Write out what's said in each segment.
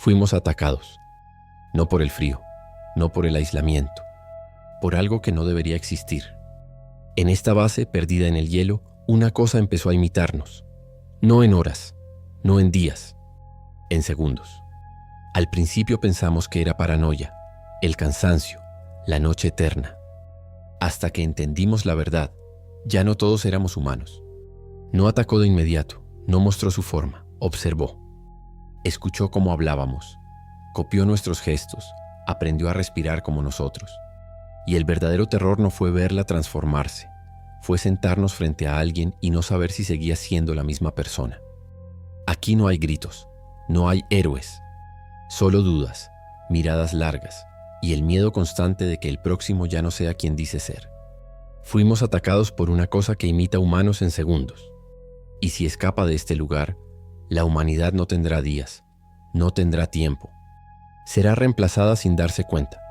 Fuimos atacados, no por el frío, no por el aislamiento, por algo que no debería existir. En esta base, perdida en el hielo, una cosa empezó a imitarnos. No en horas, no en días, en segundos. Al principio pensamos que era paranoia, el cansancio, la noche eterna. Hasta que entendimos la verdad, ya no todos éramos humanos. No atacó de inmediato, no mostró su forma, observó. Escuchó cómo hablábamos, copió nuestros gestos, aprendió a respirar como nosotros. Y el verdadero terror no fue verla transformarse, fue sentarnos frente a alguien y no saber si seguía siendo la misma persona. Aquí no hay gritos, no hay héroes, solo dudas, miradas largas y el miedo constante de que el próximo ya no sea quien dice ser. Fuimos atacados por una cosa que imita humanos en segundos. Y si escapa de este lugar, la humanidad no tendrá días, no tendrá tiempo. Será reemplazada sin darse cuenta.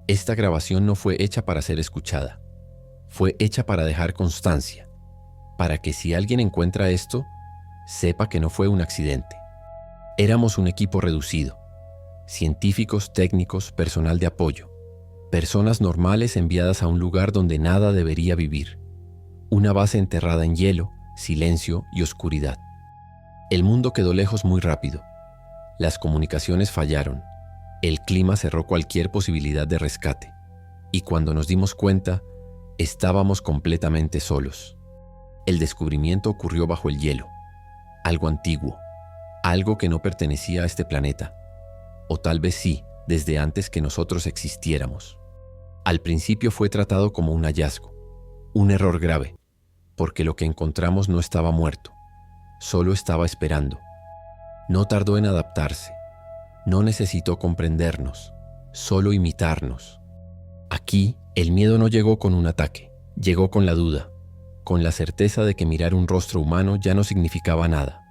Esta grabación no fue hecha para ser escuchada. Fue hecha para dejar constancia, para que si alguien encuentra esto, sepa que no fue un accidente. Éramos un equipo reducido, científicos, técnicos, personal de apoyo, personas normales enviadas a un lugar donde nada debería vivir, una base enterrada en hielo, silencio y oscuridad. El mundo quedó lejos muy rápido, las comunicaciones fallaron, el clima cerró cualquier posibilidad de rescate, y cuando nos dimos cuenta, estábamos completamente solos. El descubrimiento ocurrió bajo el hielo, algo antiguo, algo que no pertenecía a este planeta, o tal vez sí, desde antes que nosotros existiéramos. Al principio fue tratado como un hallazgo, un error grave, porque lo que encontramos no estaba muerto, solo estaba esperando. No tardó en adaptarse, no necesitó comprendernos, solo imitarnos. Aquí, el miedo no llegó con un ataque, llegó con la duda, con la certeza de que mirar un rostro humano ya no significaba nada.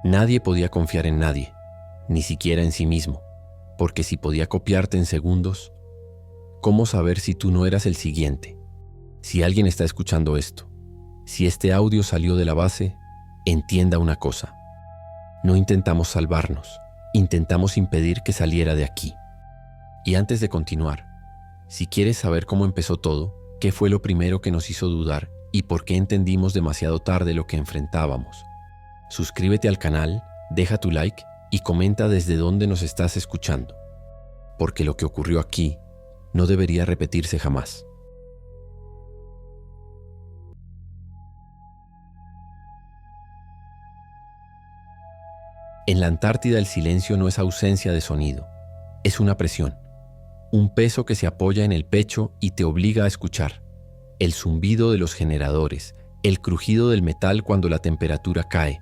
Nadie podía confiar en nadie, ni siquiera en sí mismo, porque si podía copiarte en segundos, ¿cómo saber si tú no eras el siguiente? Si alguien está escuchando esto, si este audio salió de la base, entienda una cosa. No intentamos salvarnos, intentamos impedir que saliera de aquí. Y antes de continuar, si quieres saber cómo empezó todo, qué fue lo primero que nos hizo dudar y por qué entendimos demasiado tarde lo que enfrentábamos, suscríbete al canal, deja tu like y comenta desde dónde nos estás escuchando, porque lo que ocurrió aquí no debería repetirse jamás. En la Antártida el silencio no es ausencia de sonido, es una presión, un peso que se apoya en el pecho y te obliga a escuchar. El zumbido de los generadores, el crujido del metal cuando la temperatura cae,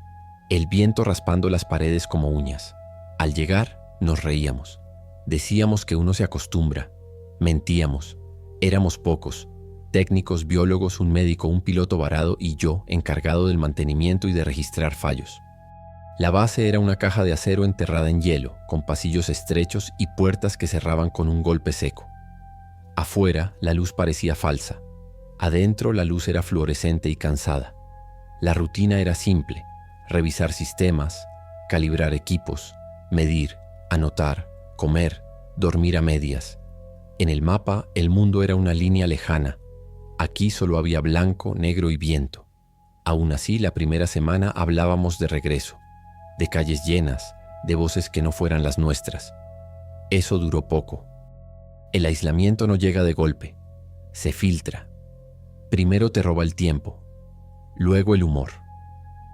el viento raspando las paredes como uñas. Al llegar, nos reíamos. Decíamos que uno se acostumbra. Mentíamos. Éramos pocos. Técnicos, biólogos, un médico, un piloto varado y yo, encargado del mantenimiento y de registrar fallos. La base era una caja de acero enterrada en hielo, con pasillos estrechos y puertas que cerraban con un golpe seco. Afuera, la luz parecía falsa. Adentro, la luz era fluorescente y cansada. La rutina era simple: revisar sistemas, calibrar equipos, medir, anotar, comer, dormir a medias. En el mapa, el mundo era una línea lejana. Aquí solo había blanco, negro y viento. Aún así, la primera semana hablábamos de regreso, de calles llenas, de voces que no fueran las nuestras. Eso duró poco. El aislamiento no llega de golpe, se filtra. Primero te roba el tiempo, luego el humor,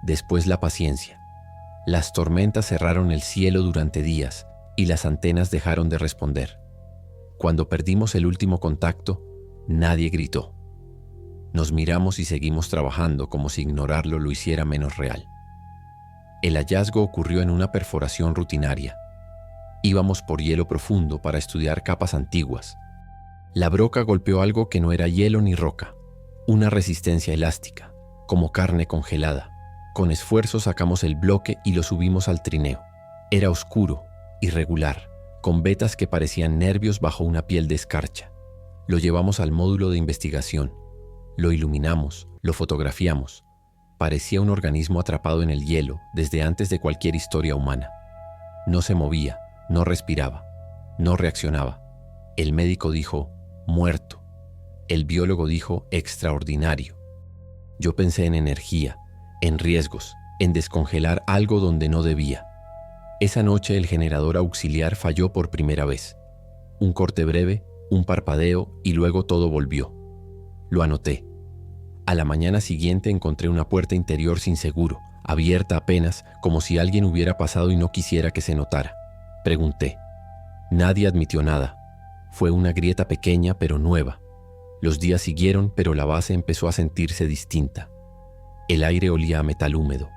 después la paciencia. Las tormentas cerraron el cielo durante días y las antenas dejaron de responder. Cuando perdimos el último contacto, nadie gritó. Nos miramos y seguimos trabajando como si ignorarlo lo hiciera menos real. El hallazgo ocurrió en una perforación rutinaria. Íbamos por hielo profundo para estudiar capas antiguas. La broca golpeó algo que no era hielo ni roca, una resistencia elástica, como carne congelada. Con esfuerzo sacamos el bloque y lo subimos al trineo. Era oscuro, irregular, con vetas que parecían nervios bajo una piel de escarcha. Lo llevamos al módulo de investigación. Lo iluminamos, lo fotografiamos. Parecía un organismo atrapado en el hielo desde antes de cualquier historia humana. No se movía, no respiraba, no reaccionaba. El médico dijo, muerto. El biólogo dijo, extraordinario. Yo pensé en energía, en riesgos, en descongelar algo donde no debía. Esa noche el generador auxiliar falló por primera vez. Un corte breve, un parpadeo y luego todo volvió. Lo anoté. A la mañana siguiente encontré una puerta interior sin seguro, abierta apenas, como si alguien hubiera pasado y no quisiera que se notara. Pregunté. Nadie admitió nada. Fue una grieta pequeña pero nueva. Los días siguieron, pero la base empezó a sentirse distinta. El aire olía a metal húmedo.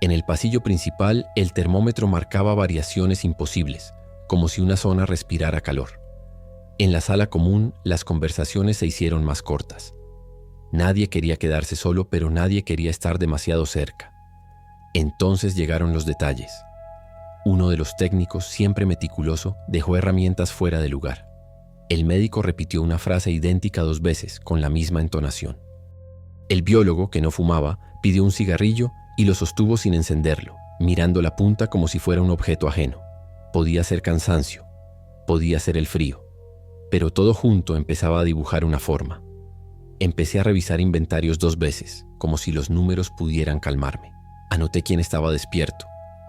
En el pasillo principal, el termómetro marcaba variaciones imposibles, como si una zona respirara calor. En la sala común, las conversaciones se hicieron más cortas. Nadie quería quedarse solo, pero nadie quería estar demasiado cerca. Entonces llegaron los detalles. Uno de los técnicos, siempre meticuloso, dejó herramientas fuera de lugar. El médico repitió una frase idéntica 2 veces, con la misma entonación. El biólogo, que no fumaba, pidió un cigarrillo y lo sostuvo sin encenderlo, mirando la punta como si fuera un objeto ajeno. Podía ser cansancio, podía ser el frío, pero todo junto empezaba a dibujar una forma. Empecé a revisar inventarios 2 veces, como si los números pudieran calmarme. Anoté quién estaba despierto,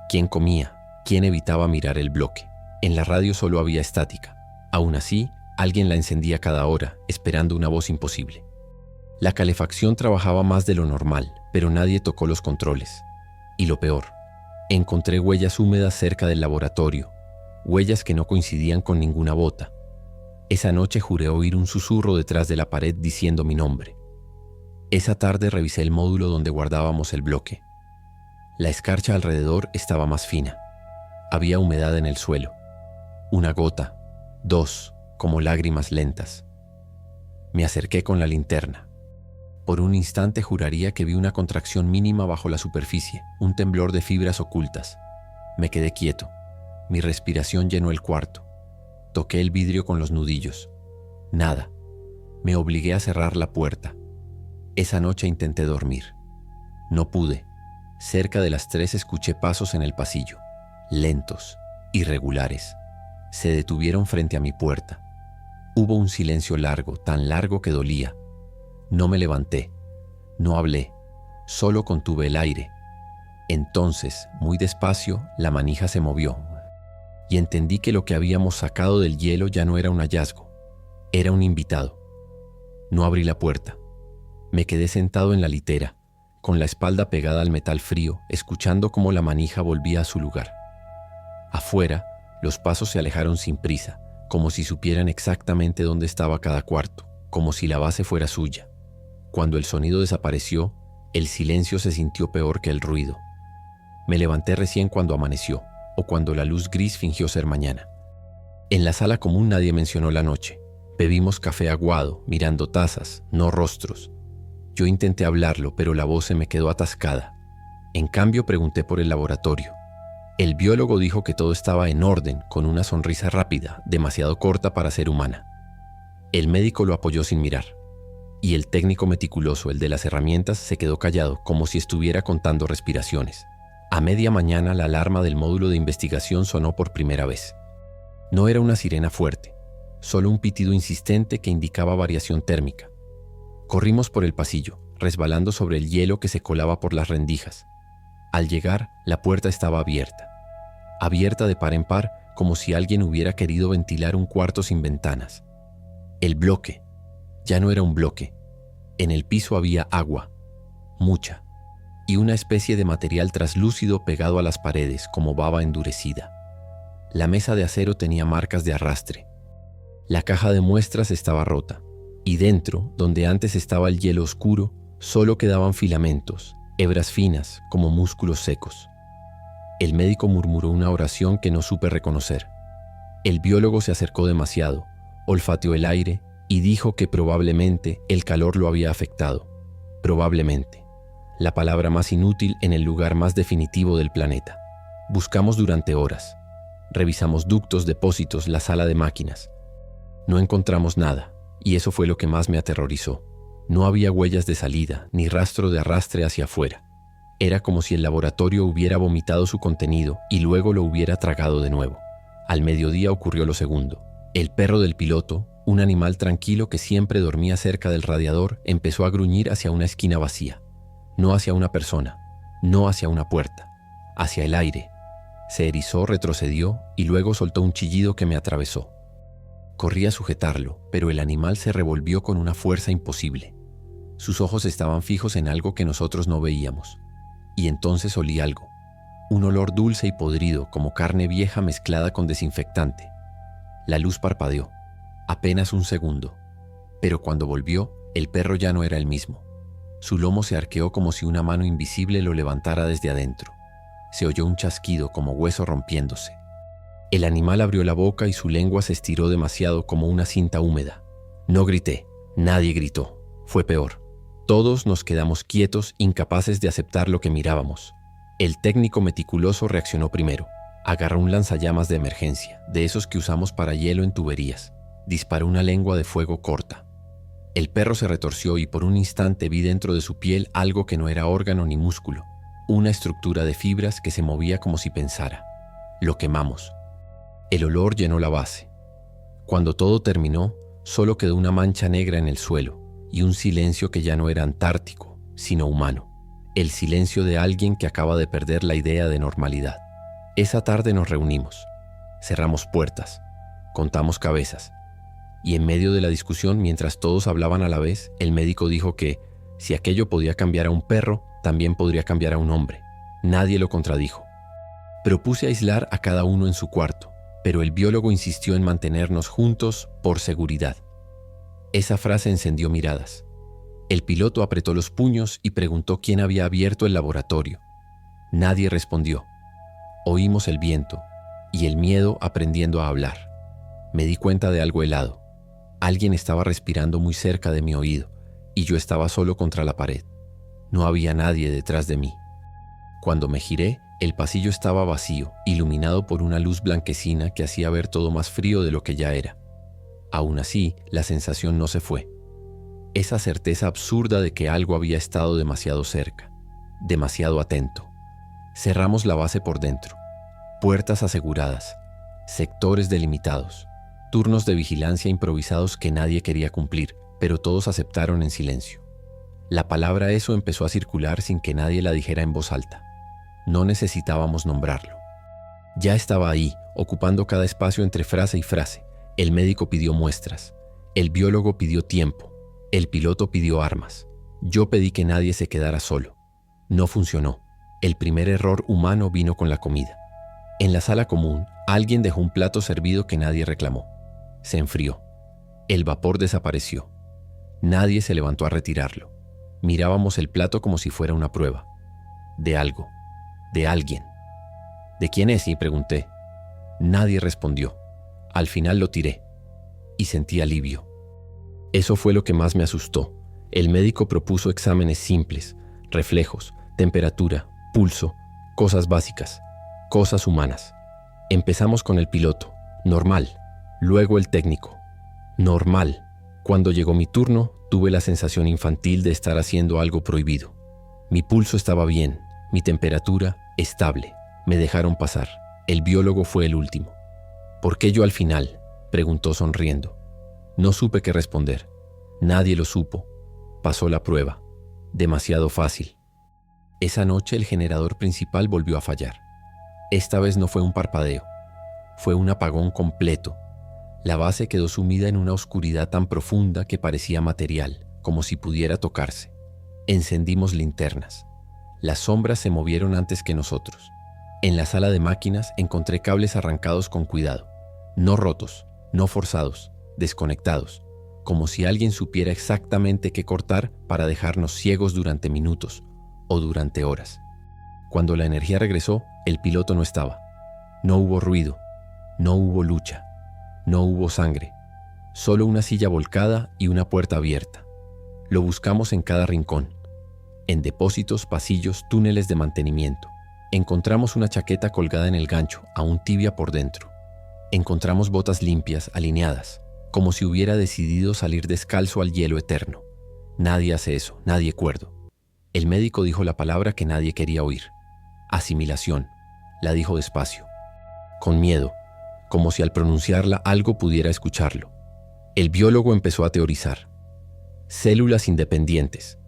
quién comía, quién evitaba mirar el bloque. En la radio solo había estática. Aún así, alguien la encendía cada hora, esperando una voz imposible. La calefacción trabajaba más de lo normal, pero nadie tocó los controles. Y lo peor, encontré huellas húmedas cerca del laboratorio, huellas que no coincidían con ninguna bota. Esa noche juré oír un susurro detrás de la pared diciendo mi nombre. Esa tarde revisé el módulo donde guardábamos el bloque. La escarcha alrededor estaba más fina. Había humedad en el suelo. Una gota, 2, como lágrimas lentas. Me acerqué con la linterna. Por un instante juraría que vi una contracción mínima bajo la superficie, un temblor de fibras ocultas. Me quedé quieto. Mi respiración llenó el cuarto. Toqué el vidrio con los nudillos. Nada. Me obligué a cerrar la puerta. Esa noche intenté dormir. No pude. Cerca de las 3 escuché pasos en el pasillo. Lentos, irregulares. Se detuvieron frente a mi puerta. Hubo un silencio largo, tan largo que dolía. No me levanté. No hablé. Solo contuve el aire. Entonces, muy despacio, la manija se movió. Y entendí que lo que habíamos sacado del hielo ya no era un hallazgo. Era un invitado. No abrí la puerta. Me quedé sentado en la litera, con la espalda pegada al metal frío, escuchando cómo la manija volvía a su lugar. Afuera, los pasos se alejaron sin prisa, como si supieran exactamente dónde estaba cada cuarto, como si la base fuera suya. Cuando el sonido desapareció, el silencio se sintió peor que el ruido. Me levanté recién cuando amaneció, o cuando la luz gris fingió ser mañana. En la sala común nadie mencionó la noche. Bebimos café aguado, mirando tazas, no rostros. Yo intenté hablarlo, pero la voz se me quedó atascada. En cambio, pregunté por el laboratorio. El biólogo dijo que todo estaba en orden, con una sonrisa rápida, demasiado corta para ser humana. El médico lo apoyó sin mirar. Y el técnico meticuloso, el de las herramientas, se quedó callado, como si estuviera contando respiraciones. A media mañana, la alarma del módulo de investigación sonó por primera vez. No era una sirena fuerte, solo un pitido insistente que indicaba variación térmica. Corrimos por el pasillo, resbalando sobre el hielo que se colaba por las rendijas. Al llegar, la puerta estaba abierta. Abierta de par en par, como si alguien hubiera querido ventilar un cuarto sin ventanas. El bloque. Ya no era un bloque. En el piso había agua, mucha, y una especie de material traslúcido pegado a las paredes como baba endurecida. La mesa de acero tenía marcas de arrastre. La caja de muestras estaba rota, y dentro, donde antes estaba el hielo oscuro, solo quedaban filamentos, hebras finas como músculos secos. El médico murmuró una oración que no supe reconocer. El biólogo se acercó demasiado, olfateó el aire y dijo que probablemente el calor lo había afectado. Probablemente. La palabra más inútil en el lugar más definitivo del planeta. Buscamos durante horas. Revisamos ductos, depósitos, la sala de máquinas. No encontramos nada, y eso fue lo que más me aterrorizó. No había huellas de salida, ni rastro de arrastre hacia afuera. Era como si el laboratorio hubiera vomitado su contenido y luego lo hubiera tragado de nuevo. Al mediodía ocurrió lo segundo. El perro del piloto, un animal tranquilo que siempre dormía cerca del radiador, empezó a gruñir hacia una esquina vacía. No hacia una persona, no hacia una puerta, hacia el aire. Se erizó, retrocedió y luego soltó un chillido que me atravesó. Corrí a sujetarlo, pero el animal se revolvió con una fuerza imposible. Sus ojos estaban fijos en algo que nosotros no veíamos. Y entonces olí algo. Un olor dulce y podrido, como carne vieja mezclada con desinfectante. La luz parpadeó. Apenas un segundo. Pero cuando volvió, el perro ya no era el mismo. Su lomo se arqueó como si una mano invisible lo levantara desde adentro. Se oyó un chasquido como hueso rompiéndose. El animal abrió la boca y su lengua se estiró demasiado como una cinta húmeda. No grité. Nadie gritó. Fue peor. Todos nos quedamos quietos, incapaces de aceptar lo que mirábamos. El técnico meticuloso reaccionó primero. Agarró un lanzallamas de emergencia, de esos que usamos para hielo en tuberías. Disparó una lengua de fuego corta. El perro se retorció y por un instante vi dentro de su piel algo que no era órgano ni músculo. Una estructura de fibras que se movía como si pensara. Lo quemamos. El olor llenó la base. Cuando todo terminó, solo quedó una mancha negra en el suelo y un silencio que ya no era antártico, sino humano. El silencio de alguien que acaba de perder la idea de normalidad. Esa tarde nos reunimos. Cerramos puertas. Contamos cabezas. Y en medio de la discusión, mientras todos hablaban a la vez, el médico dijo que, si aquello podía cambiar a un perro, también podría cambiar a un hombre. Nadie lo contradijo. Propuse aislar a cada uno en su cuarto, pero el biólogo insistió en mantenernos juntos por seguridad. Esa frase encendió miradas. El piloto apretó los puños y preguntó quién había abierto el laboratorio. Nadie respondió. Oímos el viento y el miedo aprendiendo a hablar. Me di cuenta de algo helado. Alguien estaba respirando muy cerca de mi oído y yo estaba solo contra la pared. No había nadie detrás de mí. Cuando me giré, el pasillo estaba vacío, iluminado por una luz blanquecina que hacía ver todo más frío de lo que ya era. Aún así, la sensación no se fue. Esa certeza absurda de que algo había estado demasiado cerca, demasiado atento. Cerramos la base por dentro. Puertas aseguradas, sectores delimitados, turnos de vigilancia improvisados que nadie quería cumplir, pero todos aceptaron en silencio. La palabra eso empezó a circular sin que nadie la dijera en voz alta. No necesitábamos nombrarlo. Ya estaba ahí, ocupando cada espacio entre frase y frase. El médico pidió muestras. El biólogo pidió tiempo. El piloto pidió armas. Yo pedí que nadie se quedara solo. No funcionó. El primer error humano vino con la comida. En la sala común, alguien dejó un plato servido que nadie reclamó. Se enfrió. El vapor desapareció. Nadie se levantó a retirarlo. Mirábamos el plato como si fuera una prueba. De algo. De alguien. ¿De quién es? Y pregunté. Nadie respondió. Al final lo tiré. Y sentí alivio. Eso fue lo que más me asustó. El médico propuso exámenes simples, reflejos, temperatura, pulso, cosas básicas, cosas humanas. Empezamos con el piloto, normal. Luego el técnico, normal. Cuando llegó mi turno, tuve la sensación infantil de estar haciendo algo prohibido. Mi pulso estaba bien, mi temperatura estable. Me dejaron pasar. El biólogo fue el último. ¿Por qué yo al final?, preguntó sonriendo. No supe qué responder. Nadie lo supo. Pasó la prueba. Demasiado fácil. Esa noche el generador principal volvió a fallar. Esta vez no fue un parpadeo. Fue un apagón completo. La base quedó sumida en una oscuridad tan profunda que parecía material, como si pudiera tocarse. Encendimos linternas. Las sombras se movieron antes que nosotros. En la sala de máquinas encontré cables arrancados con cuidado. No rotos, no forzados, desconectados, como si alguien supiera exactamente qué cortar para dejarnos ciegos durante minutos o durante horas. Cuando la energía regresó, el piloto no estaba. No hubo ruido, no hubo lucha, no hubo sangre, solo una silla volcada y una puerta abierta. Lo buscamos en cada rincón, en depósitos, pasillos, túneles de mantenimiento. Encontramos una chaqueta colgada en el gancho, aún tibia por dentro. Encontramos botas limpias, alineadas, como si hubiera decidido salir descalzo al hielo eterno. Nadie hace eso, nadie cuerdo. El médico dijo la palabra que nadie quería oír. Asimilación. La dijo despacio, con miedo, como si al pronunciarla algo pudiera escucharlo. El biólogo empezó a teorizar. Células independientes,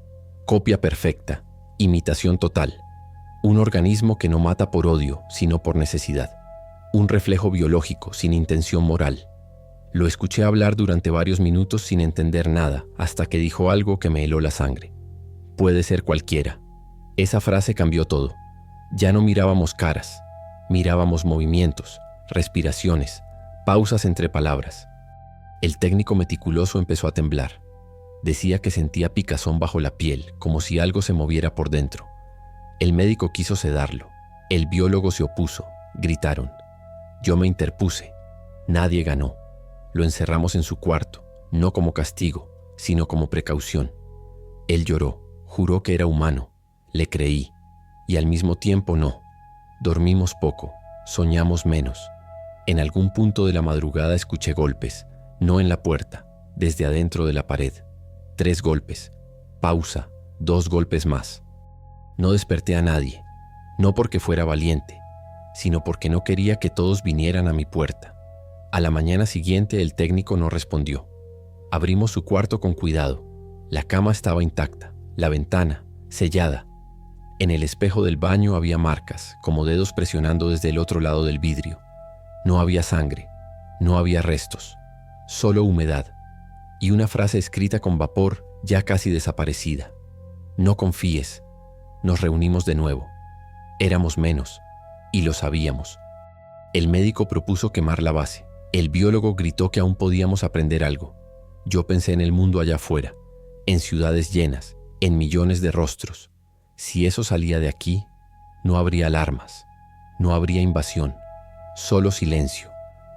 copia perfecta, imitación total. Un organismo que no mata por odio, sino por necesidad. Un reflejo biológico sin intención moral. Lo escuché hablar durante varios minutos sin entender nada, hasta que dijo algo que me heló la sangre. Puede ser cualquiera. Esa frase cambió todo. Ya no mirábamos caras, mirábamos movimientos, respiraciones, pausas entre palabras. El técnico meticuloso empezó a temblar. Decía que sentía picazón bajo la piel, como si algo se moviera por dentro. El médico quiso sedarlo. El biólogo se opuso. Gritaron. Yo me interpuse. Nadie ganó. Lo encerramos en su cuarto, no como castigo, sino como precaución. Él lloró, juró que era humano. Le creí. Y al mismo tiempo no. Dormimos poco, soñamos menos. En algún punto de la madrugada escuché golpes, no en la puerta, desde adentro de la pared. 3 golpes. Pausa, 2 golpes más. No desperté a nadie, no porque fuera valiente, sino porque no quería que todos vinieran a mi puerta. A la mañana siguiente el técnico no respondió. Abrimos su cuarto con cuidado. La cama estaba intacta, la ventana, sellada. En el espejo del baño había marcas, como dedos presionando desde el otro lado del vidrio. No había sangre, no había restos, solo humedad. Y una frase escrita con vapor ya casi desaparecida. No confíes. Nos reunimos de nuevo. Éramos menos, y lo sabíamos. El médico propuso quemar la base. El biólogo gritó que aún podíamos aprender algo. Yo pensé en el mundo allá afuera, en ciudades llenas, en millones de rostros. Si eso salía de aquí, no habría alarmas, no habría invasión, solo silencio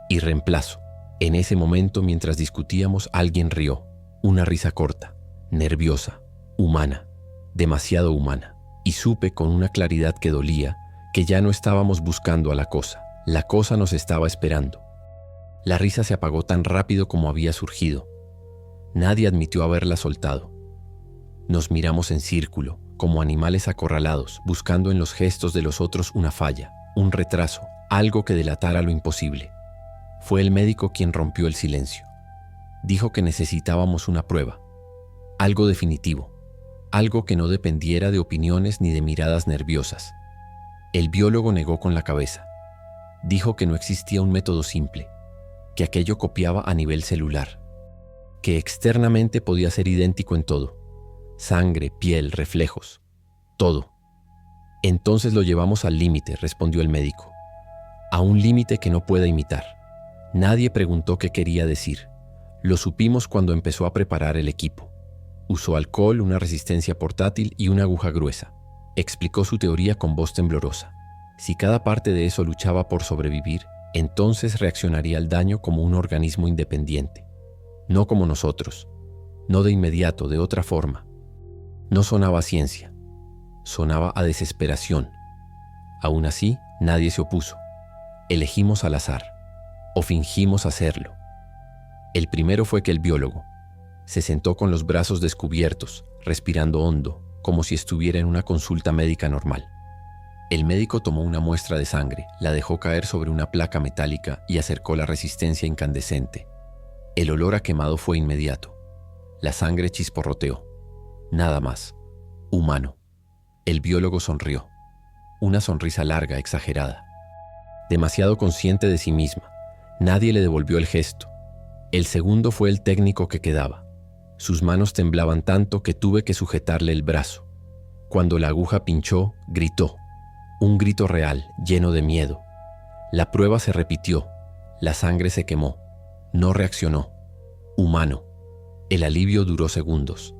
y reemplazo. En ese momento, mientras discutíamos, alguien rió. Una risa corta, nerviosa, humana, demasiado humana. Y supe con una claridad que dolía que ya no estábamos buscando a la cosa nos estaba esperando. La risa se apagó tan rápido como había surgido. Nadie admitió haberla soltado. Nos miramos en círculo, como animales acorralados, buscando en los gestos de los otros una falla, un retraso, algo que delatara lo imposible. Fue el médico quien rompió el silencio. Dijo que necesitábamos una prueba, algo definitivo, algo que no dependiera de opiniones ni de miradas nerviosas. El biólogo negó con la cabeza. Dijo que no existía un método simple, que aquello copiaba a nivel celular, que externamente podía ser idéntico en todo, sangre, piel, reflejos, todo. Entonces lo llevamos al límite, respondió el médico, a un límite que no pueda imitar. Nadie preguntó qué quería decir. Lo supimos cuando empezó a preparar el equipo. Usó alcohol, una resistencia portátil y una aguja gruesa. Explicó su teoría con voz temblorosa. Si cada parte de eso luchaba por sobrevivir, entonces reaccionaría al daño como un organismo independiente. No como nosotros. No de inmediato, de otra forma. No sonaba a ciencia. Sonaba a desesperación. Aún así, nadie se opuso. Elegimos al azar. O fingimos hacerlo. El primero fue que el biólogo se sentó con los brazos descubiertos, respirando hondo, como si estuviera en una consulta médica normal. El médico tomó una muestra de sangre, la dejó caer sobre una placa metálica y acercó la resistencia incandescente. El olor a quemado fue inmediato. La sangre chisporroteó. Nada más. Humano. El biólogo sonrió. Una sonrisa larga, exagerada. Demasiado consciente de sí misma. Nadie le devolvió el gesto. El segundo fue el técnico que quedaba. Sus manos temblaban tanto que tuve que sujetarle el brazo. Cuando la aguja pinchó, gritó. Un grito real, lleno de miedo. La prueba se repitió. La sangre se quemó. No reaccionó. Humano. El alivio duró segundos.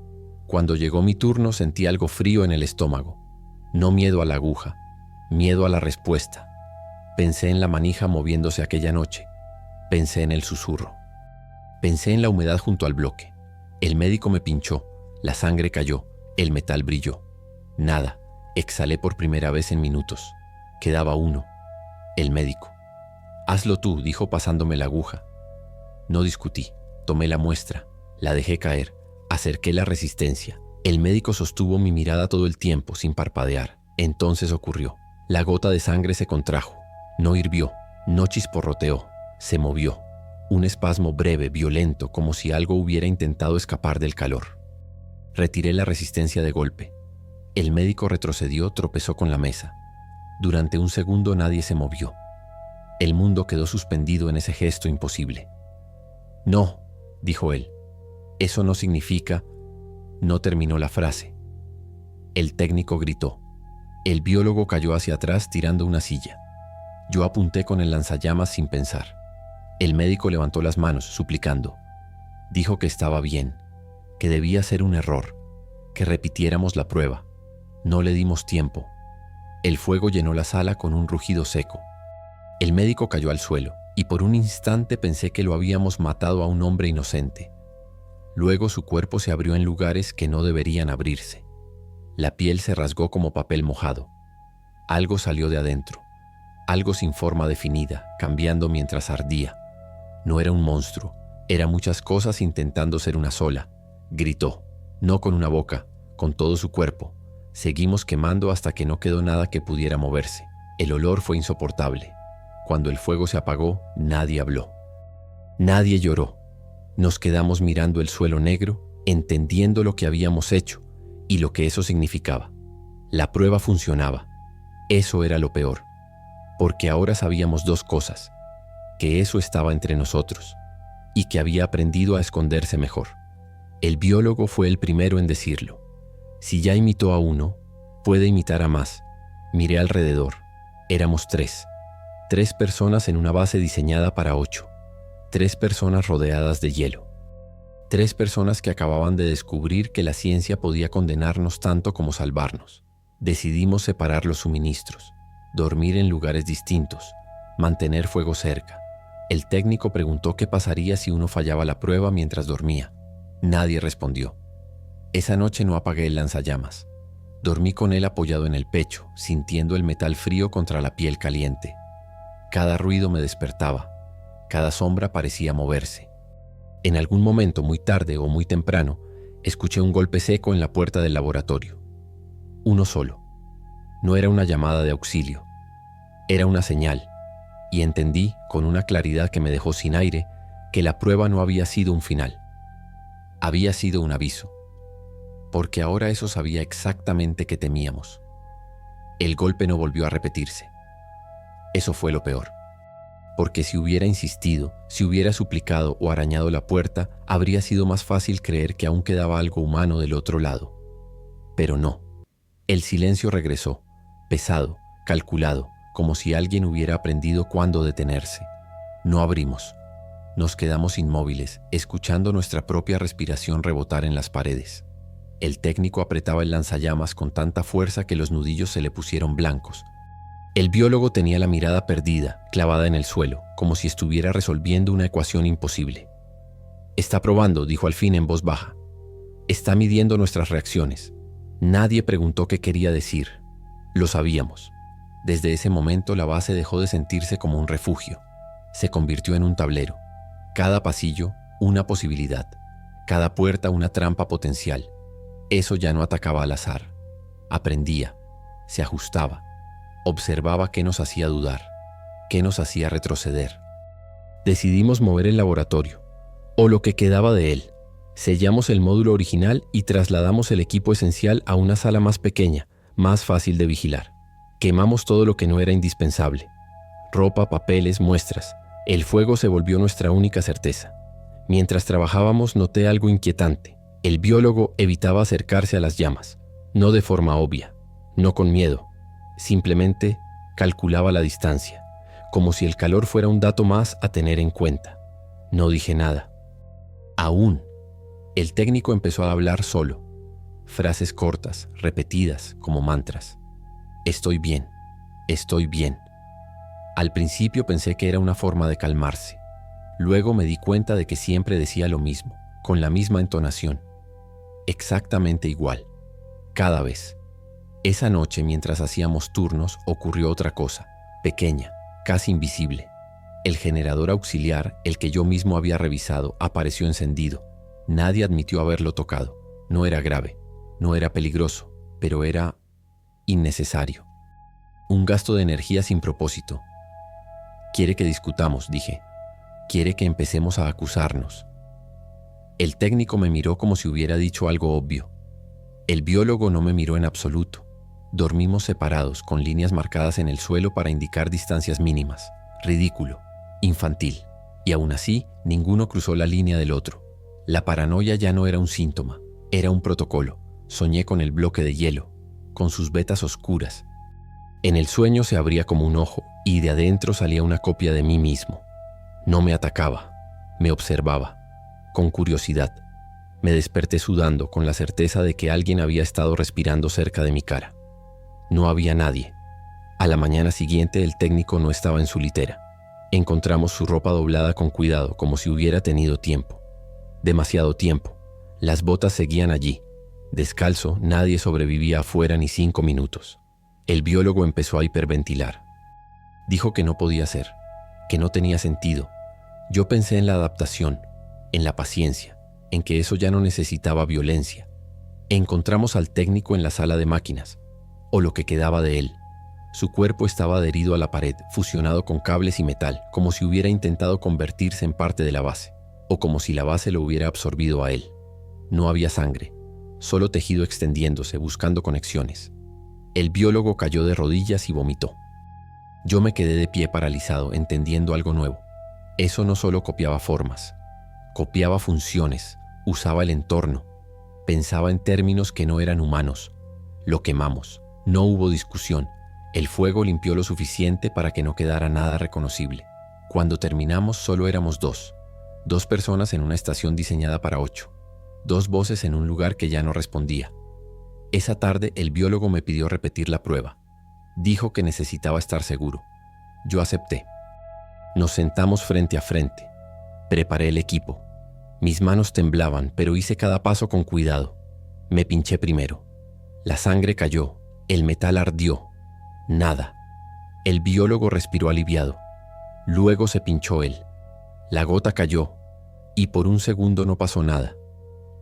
Cuando llegó mi turno sentí algo frío en el estómago. No miedo a la aguja, miedo a la respuesta. Pensé en la manija moviéndose aquella noche. Pensé en el susurro. Pensé en la humedad junto al bloque. El médico me pinchó, la sangre cayó, el metal brilló. Nada, exhalé por primera vez en minutos. Quedaba uno, el médico. Hazlo tú, dijo pasándome la aguja. No discutí, tomé la muestra, la dejé caer, Acerqué la resistencia. El médico sostuvo mi mirada todo el tiempo, sin parpadear. Entonces ocurrió. La gota de sangre se contrajo. No hirvió, no chisporroteó, se movió. Un espasmo breve, violento, como si algo hubiera intentado escapar del calor. Retiré la resistencia de golpe. El médico retrocedió, tropezó con la mesa. Durante un segundo nadie se movió. El mundo quedó suspendido en ese gesto imposible. «No», dijo él. «Eso no significa…» No terminó la frase. El técnico gritó. El biólogo cayó hacia atrás tirando una silla. Yo apunté con el lanzallamas sin pensar. El médico levantó las manos, suplicando. Dijo que estaba bien, que debía ser un error, que repitiéramos la prueba. No le dimos tiempo. El fuego llenó la sala con un rugido seco. El médico cayó al suelo, y por un instante pensé que lo habíamos matado a un hombre inocente. Luego su cuerpo se abrió en lugares que no deberían abrirse. La piel se rasgó como papel mojado. Algo salió de adentro, algo sin forma definida, cambiando mientras ardía. No era un monstruo, era muchas cosas intentando ser una sola. Gritó, no con una boca, con todo su cuerpo. Seguimos quemando hasta que no quedó nada que pudiera moverse. El olor fue insoportable. Cuando el fuego se apagó, nadie habló. Nadie lloró. Nos quedamos mirando el suelo negro, entendiendo lo que habíamos hecho y lo que eso significaba. La prueba funcionaba. Eso era lo peor. Porque ahora sabíamos dos cosas. Que eso estaba entre nosotros y que había aprendido a esconderse mejor. El biólogo fue el primero en decirlo. Si ya imitó a uno, puede imitar a más. Miré alrededor. Éramos 3. 3 personas en una base diseñada para 8. 3 personas rodeadas de hielo. 3 personas que acababan de descubrir que la ciencia podía condenarnos tanto como salvarnos. Decidimos separar los suministros, dormir en lugares distintos, mantener fuego cerca. El técnico preguntó qué pasaría si uno fallaba la prueba mientras dormía. Nadie respondió. Esa noche no apagué el lanzallamas. Dormí con él apoyado en el pecho, sintiendo el metal frío contra la piel caliente. Cada ruido me despertaba. Cada sombra parecía moverse. En algún momento, muy tarde o muy temprano, escuché un golpe seco en la puerta del laboratorio. Uno solo. No era una llamada de auxilio. Era una señal. Y entendí, con una claridad que me dejó sin aire, que la prueba no había sido un final. Había sido un aviso. Porque ahora eso sabía exactamente qué temíamos. El golpe no volvió a repetirse. Eso fue lo peor. Porque si hubiera insistido, si hubiera suplicado o arañado la puerta, habría sido más fácil creer que aún quedaba algo humano del otro lado. Pero no. El silencio regresó, pesado, calculado, como si alguien hubiera aprendido cuándo detenerse. No abrimos. Nos quedamos inmóviles, escuchando nuestra propia respiración rebotar en las paredes. El técnico apretaba el lanzallamas con tanta fuerza que los nudillos se le pusieron blancos. El biólogo tenía la mirada perdida, clavada en el suelo, como si estuviera resolviendo una ecuación imposible. «Está probando», dijo al fin en voz baja. «Está midiendo nuestras reacciones». Nadie preguntó qué quería decir. Lo sabíamos. Desde ese momento la base dejó de sentirse como un refugio. Se convirtió en un tablero. Cada pasillo, una posibilidad. Cada puerta, una trampa potencial. Eso ya no atacaba al azar. Aprendía. Se ajustaba. Observaba qué nos hacía dudar, qué nos hacía retroceder. Decidimos mover el laboratorio, o lo que quedaba de él. Sellamos el módulo original y trasladamos el equipo esencial a una sala más pequeña, más fácil de vigilar. Quemamos todo lo que no era indispensable. Ropa, papeles, muestras. El fuego se volvió nuestra única certeza. Mientras trabajábamos noté algo inquietante. El biólogo evitaba acercarse a las llamas, no de forma obvia, no con miedo. Simplemente calculaba la distancia, como si el calor fuera un dato más a tener en cuenta. No dije nada. Aún. El técnico empezó a hablar solo. Frases cortas, repetidas, como mantras. Estoy bien. Estoy bien. Al principio pensé que era una forma de calmarse. Luego me di cuenta de que siempre decía lo mismo, con la misma entonación. Exactamente igual. Cada vez. Esa noche, mientras hacíamos turnos, ocurrió otra cosa, pequeña, casi invisible. El generador auxiliar, el que yo mismo había revisado, apareció encendido. Nadie admitió haberlo tocado. No era grave, no era peligroso, pero era innecesario. Un gasto de energía sin propósito. Quiere que discutamos, dije. Quiere que empecemos a acusarnos. El técnico me miró como si hubiera dicho algo obvio. El biólogo no me miró en absoluto. Dormimos separados, con líneas marcadas en el suelo para indicar distancias mínimas. Ridículo, infantil. Y aún así, ninguno cruzó la línea del otro. La paranoia ya no era un síntoma, era un protocolo. Soñé con el bloque de hielo, con sus vetas oscuras. En el sueño se abría como un ojo y de adentro salía una copia de mí mismo. No me atacaba, me observaba, con curiosidad. Me desperté sudando con la certeza de que alguien había estado respirando cerca de mi cara. No había nadie. A la mañana siguiente el técnico no estaba en su litera. Encontramos su ropa doblada con cuidado, como si hubiera tenido tiempo. Demasiado tiempo. Las botas seguían allí. Descalzo, nadie sobrevivía afuera ni 5 minutos. El biólogo empezó a hiperventilar. Dijo que no podía ser, que no tenía sentido. Yo pensé en la adaptación, en la paciencia, en que eso ya no necesitaba violencia. Encontramos al técnico en la sala de máquinas, o lo que quedaba de él. Su cuerpo estaba adherido a la pared, fusionado con cables y metal, como si hubiera intentado convertirse en parte de la base, o como si la base lo hubiera absorbido a él. No había sangre, solo tejido extendiéndose, buscando conexiones. El biólogo cayó de rodillas y vomitó. Yo me quedé de pie paralizado, entendiendo algo nuevo. Eso no solo copiaba formas, copiaba funciones, usaba el entorno, pensaba en términos que no eran humanos. Lo quemamos. No hubo discusión. El fuego limpió lo suficiente para que no quedara nada reconocible. Cuando terminamos solo éramos dos personas en una estación diseñada para 8, 2 voces en un lugar que ya no respondía. Esa tarde el biólogo me pidió repetir la prueba. Dijo que necesitaba estar seguro. Yo acepté. Nos sentamos frente a frente. Preparé el equipo. Mis manos temblaban, pero hice cada paso con cuidado. Me pinché primero. La sangre cayó. El metal ardió. Nada. El biólogo respiró aliviado. Luego se pinchó él. La gota cayó, y por un segundo no pasó nada.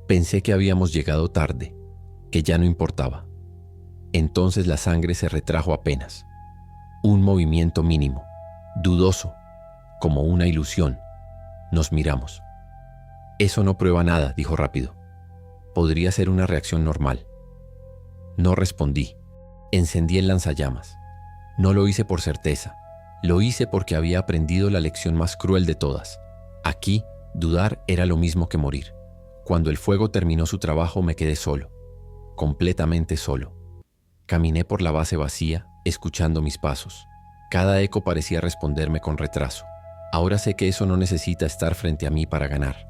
Pensé que habíamos llegado tarde, que ya no importaba. Entonces la sangre se retrajo apenas. Un movimiento mínimo, dudoso, como una ilusión. Nos miramos. Eso no prueba nada, dijo rápido. Podría ser una reacción normal. No respondí. Encendí el lanzallamas. No lo hice por certeza. Lo hice porque había aprendido la lección más cruel de todas. Aquí, dudar era lo mismo que morir. Cuando el fuego terminó su trabajo me quedé solo. Completamente solo. Caminé por la base vacía, escuchando mis pasos. Cada eco parecía responderme con retraso. Ahora sé que eso no necesita estar frente a mí para ganar.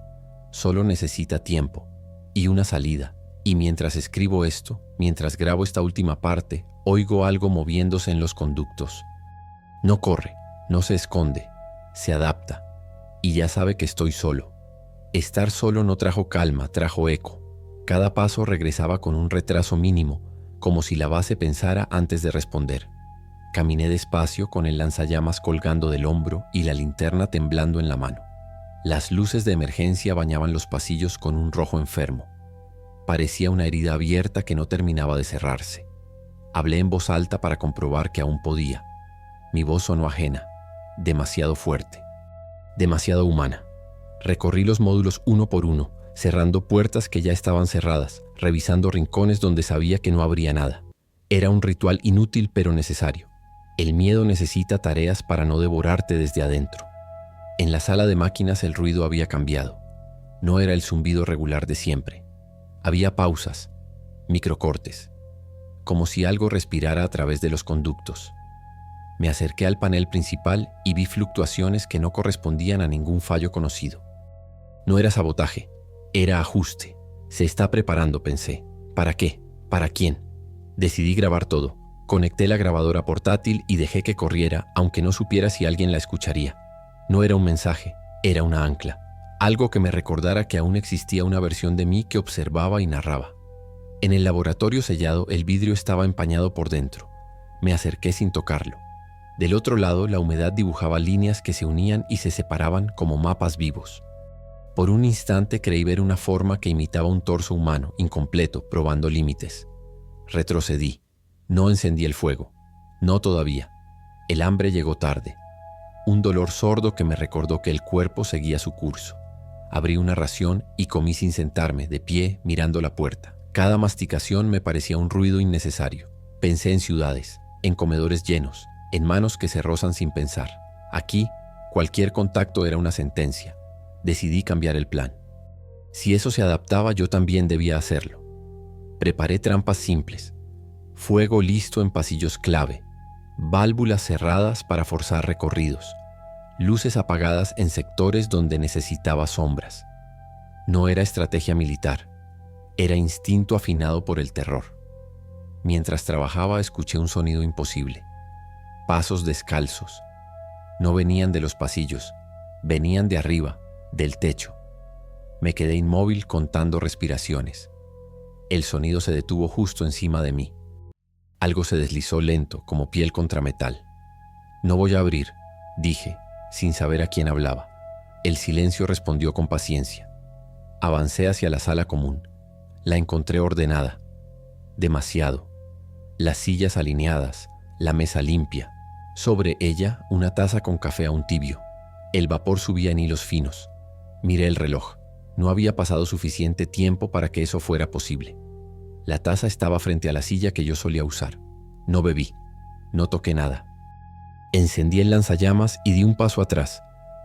Solo necesita tiempo y una salida. Y mientras escribo esto, mientras grabo esta última parte, oigo algo moviéndose en los conductos. No corre, no se esconde, se adapta. Y ya sabe que estoy solo. Estar solo no trajo calma, trajo eco. Cada paso regresaba con un retraso mínimo, como si la base pensara antes de responder. Caminé despacio con el lanzallamas colgando del hombro y la linterna temblando en la mano. Las luces de emergencia bañaban los pasillos con un rojo enfermo. Parecía una herida abierta que no terminaba de cerrarse. Hablé en voz alta para comprobar que aún podía. Mi voz sonó ajena, demasiado fuerte, demasiado humana. Recorrí los módulos uno por uno, cerrando puertas que ya estaban cerradas, revisando rincones donde sabía que no habría nada. Era un ritual inútil pero necesario. El miedo necesita tareas para no devorarte desde adentro. En la sala de máquinas el ruido había cambiado. No era el zumbido regular de siempre. Había pausas, microcortes, como si algo respirara a través de los conductos. Me acerqué al panel principal y vi fluctuaciones que no correspondían a ningún fallo conocido. No era sabotaje, era ajuste. Se está preparando, pensé. ¿Para qué? ¿Para quién? Decidí grabar todo. Conecté la grabadora portátil y dejé que corriera, aunque no supiera si alguien la escucharía. No era un mensaje, era una ancla. Algo que me recordara que aún existía una versión de mí que observaba y narraba. En el laboratorio sellado, el vidrio estaba empañado por dentro. Me acerqué sin tocarlo. Del otro lado, la humedad dibujaba líneas que se unían y se separaban como mapas vivos. Por un instante creí ver una forma que imitaba un torso humano, incompleto, probando límites. Retrocedí. No encendí el fuego. No todavía. El hambre llegó tarde. Un dolor sordo que me recordó que el cuerpo seguía su curso. Abrí una ración y comí sin sentarme, de pie, mirando la puerta. Cada masticación me parecía un ruido innecesario. Pensé en ciudades, en comedores llenos, en manos que se rozan sin pensar. Aquí, cualquier contacto era una sentencia. Decidí cambiar el plan. Si eso se adaptaba, yo también debía hacerlo. Preparé trampas simples. Fuego listo en pasillos clave. Válvulas cerradas para forzar recorridos. Luces apagadas en sectores donde necesitaba sombras. No era estrategia militar. Era instinto afinado por el terror. Mientras trabajaba, escuché un sonido imposible. Pasos descalzos. No venían de los pasillos. Venían de arriba, del techo. Me quedé inmóvil contando respiraciones. El sonido se detuvo justo encima de mí. Algo se deslizó lento, como piel contra metal. No voy a abrir, dije, sin saber a quién hablaba. El silencio respondió con paciencia. Avancé hacia la sala común. La encontré ordenada. Demasiado. Las sillas alineadas, la mesa limpia. Sobre ella, una taza con café aún tibio. El vapor subía en hilos finos. Miré el reloj. No había pasado suficiente tiempo para que eso fuera posible. La taza estaba frente a la silla que yo solía usar. No bebí. No toqué nada. Encendí el lanzallamas y di un paso atrás.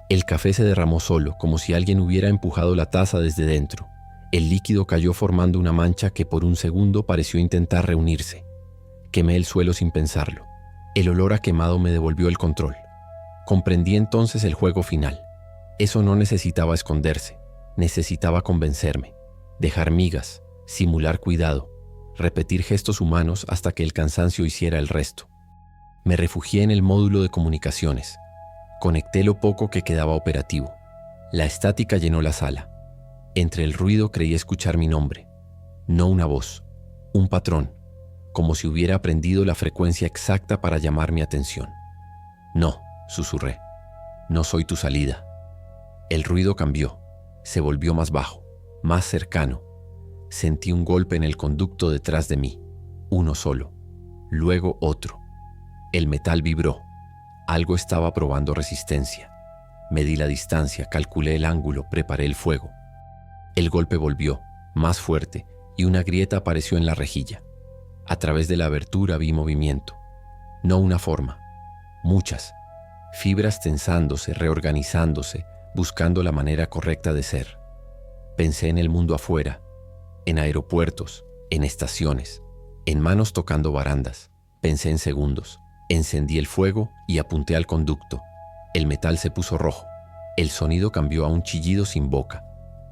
El café se derramó solo, como si alguien hubiera empujado la taza desde dentro. El líquido cayó formando una mancha que por un segundo pareció intentar reunirse. Quemé el suelo sin pensarlo. El olor a quemado me devolvió el control. Comprendí entonces el juego final. Eso no necesitaba esconderse. Necesitaba convencerme. Dejar migas, simular cuidado, repetir gestos humanos hasta que el cansancio hiciera el resto. Me refugié en el módulo de comunicaciones. Conecté lo poco que quedaba operativo. La estática llenó la sala. Entre el ruido creí escuchar mi nombre. No una voz, un patrón, como si hubiera aprendido la frecuencia exacta para llamar mi atención. No, susurré. No soy tu salida. El ruido cambió. Se volvió más bajo, más cercano. Sentí un golpe en el conducto detrás de mí. Uno solo. Luego otro. El metal vibró. Algo estaba probando resistencia. Medí la distancia, calculé el ángulo, preparé el fuego. El golpe volvió, más fuerte, y una grieta apareció en la rejilla. A través de la abertura vi movimiento. No una forma. Muchas. Fibras tensándose, reorganizándose, buscando la manera correcta de ser. Pensé en el mundo afuera, en aeropuertos, en estaciones, en manos tocando barandas. Pensé en segundos. Encendí el fuego y apunté al conducto. El metal se puso rojo. El sonido cambió a un chillido sin boca.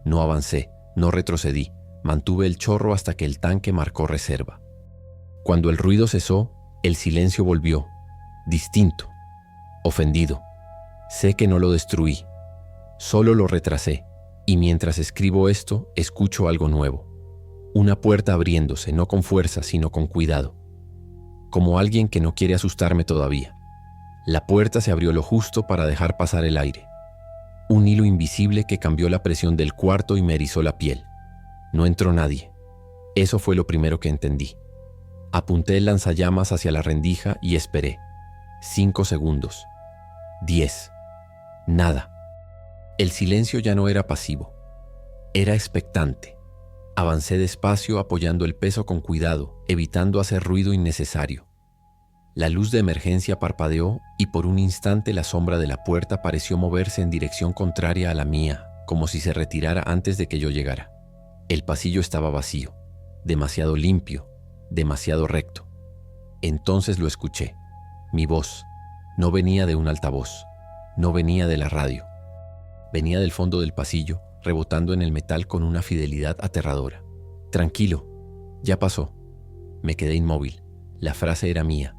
No avancé, no retrocedí. Mantuve el chorro hasta que el tanque marcó reserva. Cuando el ruido cesó, el silencio volvió. Distinto. Ofendido. Sé que no lo destruí. Solo lo retrasé. Y mientras escribo esto, escucho algo nuevo. Una puerta abriéndose, no con fuerza, sino con cuidado. Como alguien que no quiere asustarme todavía. La puerta se abrió lo justo para dejar pasar el aire. Un hilo invisible que cambió la presión del cuarto y me erizó la piel. No entró nadie. Eso fue lo primero que entendí. Apunté el lanzallamas hacia la rendija y esperé. 5 segundos. 10. Nada. El silencio ya no era pasivo. Era expectante. Avancé despacio apoyando el peso con cuidado, evitando hacer ruido innecesario. La luz de emergencia parpadeó y por un instante la sombra de la puerta pareció moverse en dirección contraria a la mía, como si se retirara antes de que yo llegara. El pasillo estaba vacío, demasiado limpio, demasiado recto. Entonces lo escuché. Mi voz no venía de un altavoz, no venía de la radio. Venía del fondo del pasillo, rebotando en el metal con una fidelidad aterradora. Tranquilo, ya pasó. Me quedé inmóvil. La frase era mía.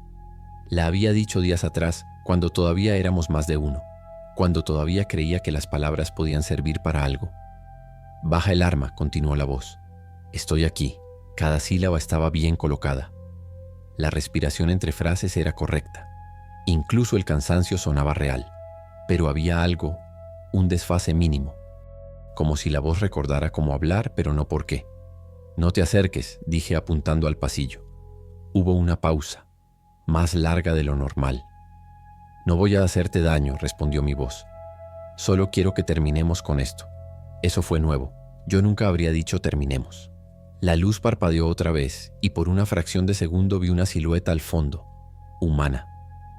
La había dicho días atrás, cuando todavía éramos más de uno, cuando todavía creía que las palabras podían servir para algo. Baja el arma, continuó la voz. Estoy aquí. Cada sílaba estaba bien colocada. La respiración entre frases era correcta. Incluso el cansancio sonaba real. Pero había algo, un desfase mínimo. como si la voz recordara cómo hablar, pero no por qué. «No te acerques», dije apuntando al pasillo. Hubo una pausa, más larga de lo normal. «No voy a hacerte daño», respondió mi voz. «Solo quiero que terminemos con esto». Eso fue nuevo. Yo nunca habría dicho terminemos. La luz parpadeó otra vez y por una fracción de segundo vi una silueta al fondo, humana,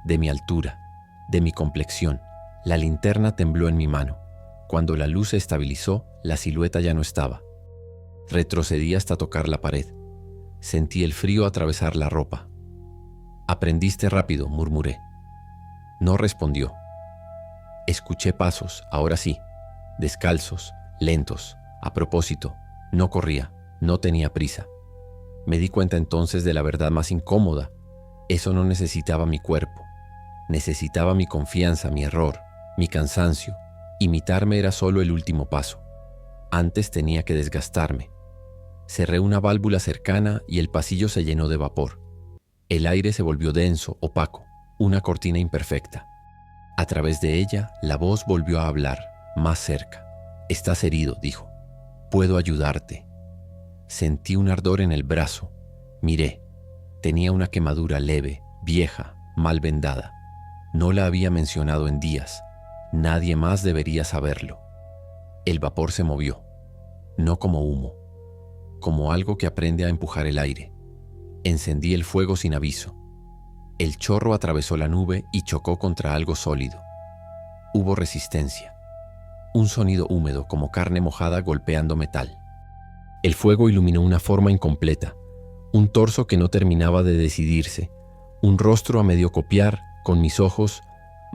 de mi altura, de mi complexión. La linterna tembló en mi mano. Cuando la luz se estabilizó, la silueta ya no estaba. Retrocedí hasta tocar la pared. Sentí el frío atravesar la ropa. «Aprendiste rápido», murmuré. No respondió. Escuché pasos, ahora sí, descalzos, lentos. A propósito, no corría, no tenía prisa. Me di cuenta entonces de la verdad más incómoda. Eso no necesitaba mi cuerpo. Necesitaba mi confianza, mi error, mi cansancio. Imitarme era solo el último paso. Antes tenía que desgastarme. Cerré una válvula cercana y el pasillo se llenó de vapor. El aire se volvió denso, opaco, una cortina imperfecta. A través de ella, la voz volvió a hablar, más cerca. «Estás herido», dijo. «Puedo ayudarte». Sentí un ardor en el brazo. Miré. Tenía una quemadura leve, vieja, mal vendada. No la había mencionado en días. Nadie más debería saberlo. El vapor se movió. No como humo, como algo que aprende a empujar el aire. Encendí el fuego sin aviso. El chorro atravesó la nube y chocó contra algo sólido. Hubo resistencia. Un sonido húmedo como carne mojada golpeando metal. El fuego iluminó una forma incompleta, un torso que no terminaba de decidirse, un rostro a medio copiar con mis ojos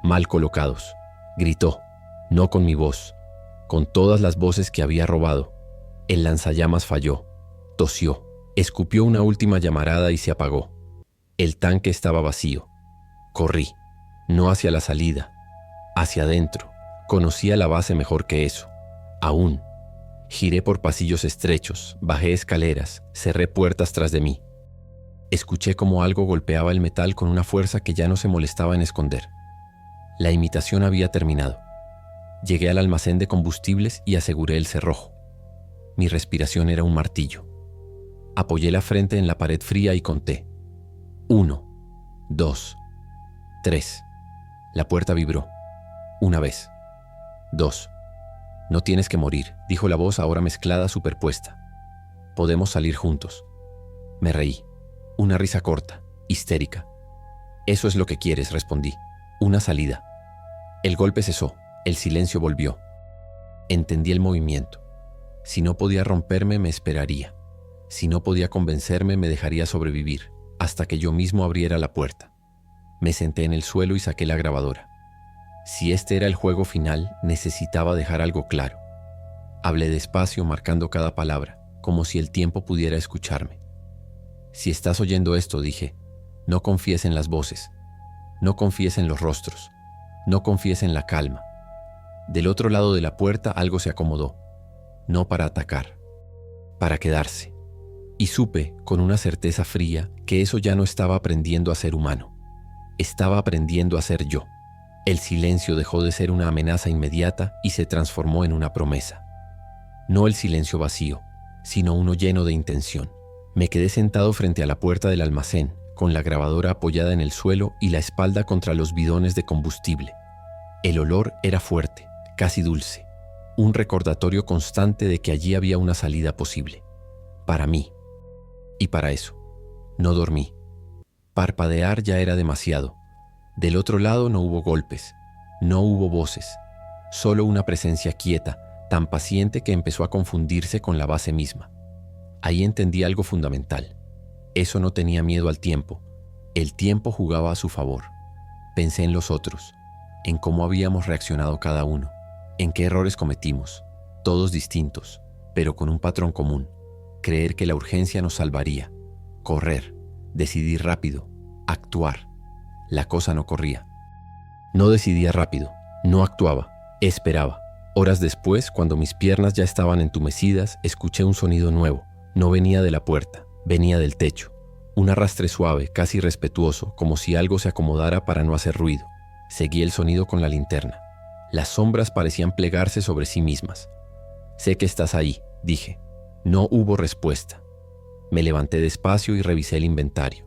mal colocados. Gritó, no con mi voz, con todas las voces que había robado. El lanzallamas falló, tosió, escupió una última llamarada y se apagó. El tanque estaba vacío. Corrí, no hacia la salida, hacia adentro. Conocía la base mejor que eso. Aún. Giré por pasillos estrechos, bajé escaleras, cerré puertas tras de mí. Escuché como algo golpeaba el metal con una fuerza que ya no se molestaba en esconder. La imitación había terminado. Llegué al almacén de combustibles y aseguré el cerrojo. Mi respiración era un martillo. Apoyé la frente en la pared fría y conté. 1, 2, 3. La puerta vibró. Una vez. 2. No tienes que morir, dijo la voz ahora mezclada, superpuesta. Podemos salir juntos. Me reí. Una risa corta, histérica. Eso es lo que quieres, respondí. Una salida. El golpe cesó, el silencio volvió. Entendí el movimiento. Si no podía romperme, me esperaría. Si no podía convencerme, me dejaría sobrevivir, hasta que yo mismo abriera la puerta. Me senté en el suelo y saqué la grabadora. Si este era el juego final, necesitaba dejar algo claro. Hablé despacio, marcando cada palabra, como si el tiempo pudiera escucharme. Si estás oyendo esto, dije, no confíes en las voces, no confíes en los rostros, no confíes en la calma. Del otro lado de la puerta algo se acomodó, no para atacar, para quedarse. Y supe, con una certeza fría, que eso ya no estaba aprendiendo a ser humano, estaba aprendiendo a ser yo. El silencio dejó de ser una amenaza inmediata y se transformó en una promesa. No el silencio vacío, sino uno lleno de intención. Me quedé sentado frente a la puerta del almacén, con la grabadora apoyada en el suelo y la espalda contra los bidones de combustible. El olor era fuerte, casi dulce, un recordatorio constante de que allí había una salida posible. Para mí. Y para eso. No dormí. Parpadear ya era demasiado. Del otro lado no hubo golpes, no hubo voces, solo una presencia quieta, tan paciente que empezó a confundirse con la base misma. Ahí entendí algo fundamental. Eso no tenía miedo al tiempo. El tiempo jugaba a su favor. Pensé en los otros, en cómo habíamos reaccionado cada uno, en qué errores cometimos, todos distintos, pero con un patrón común. Creer que la urgencia nos salvaría. Correr, decidir rápido, actuar. La cosa no corría. No decidía rápido, no actuaba, esperaba. Horas después, cuando mis piernas ya estaban entumecidas, escuché un sonido nuevo. No venía de la puerta, venía del techo. Un arrastre suave, casi respetuoso, como si algo se acomodara para no hacer ruido. Seguí el sonido con la linterna. Las sombras parecían plegarse sobre sí mismas. Sé que estás ahí, dije. No hubo respuesta. Me levanté despacio y revisé el inventario.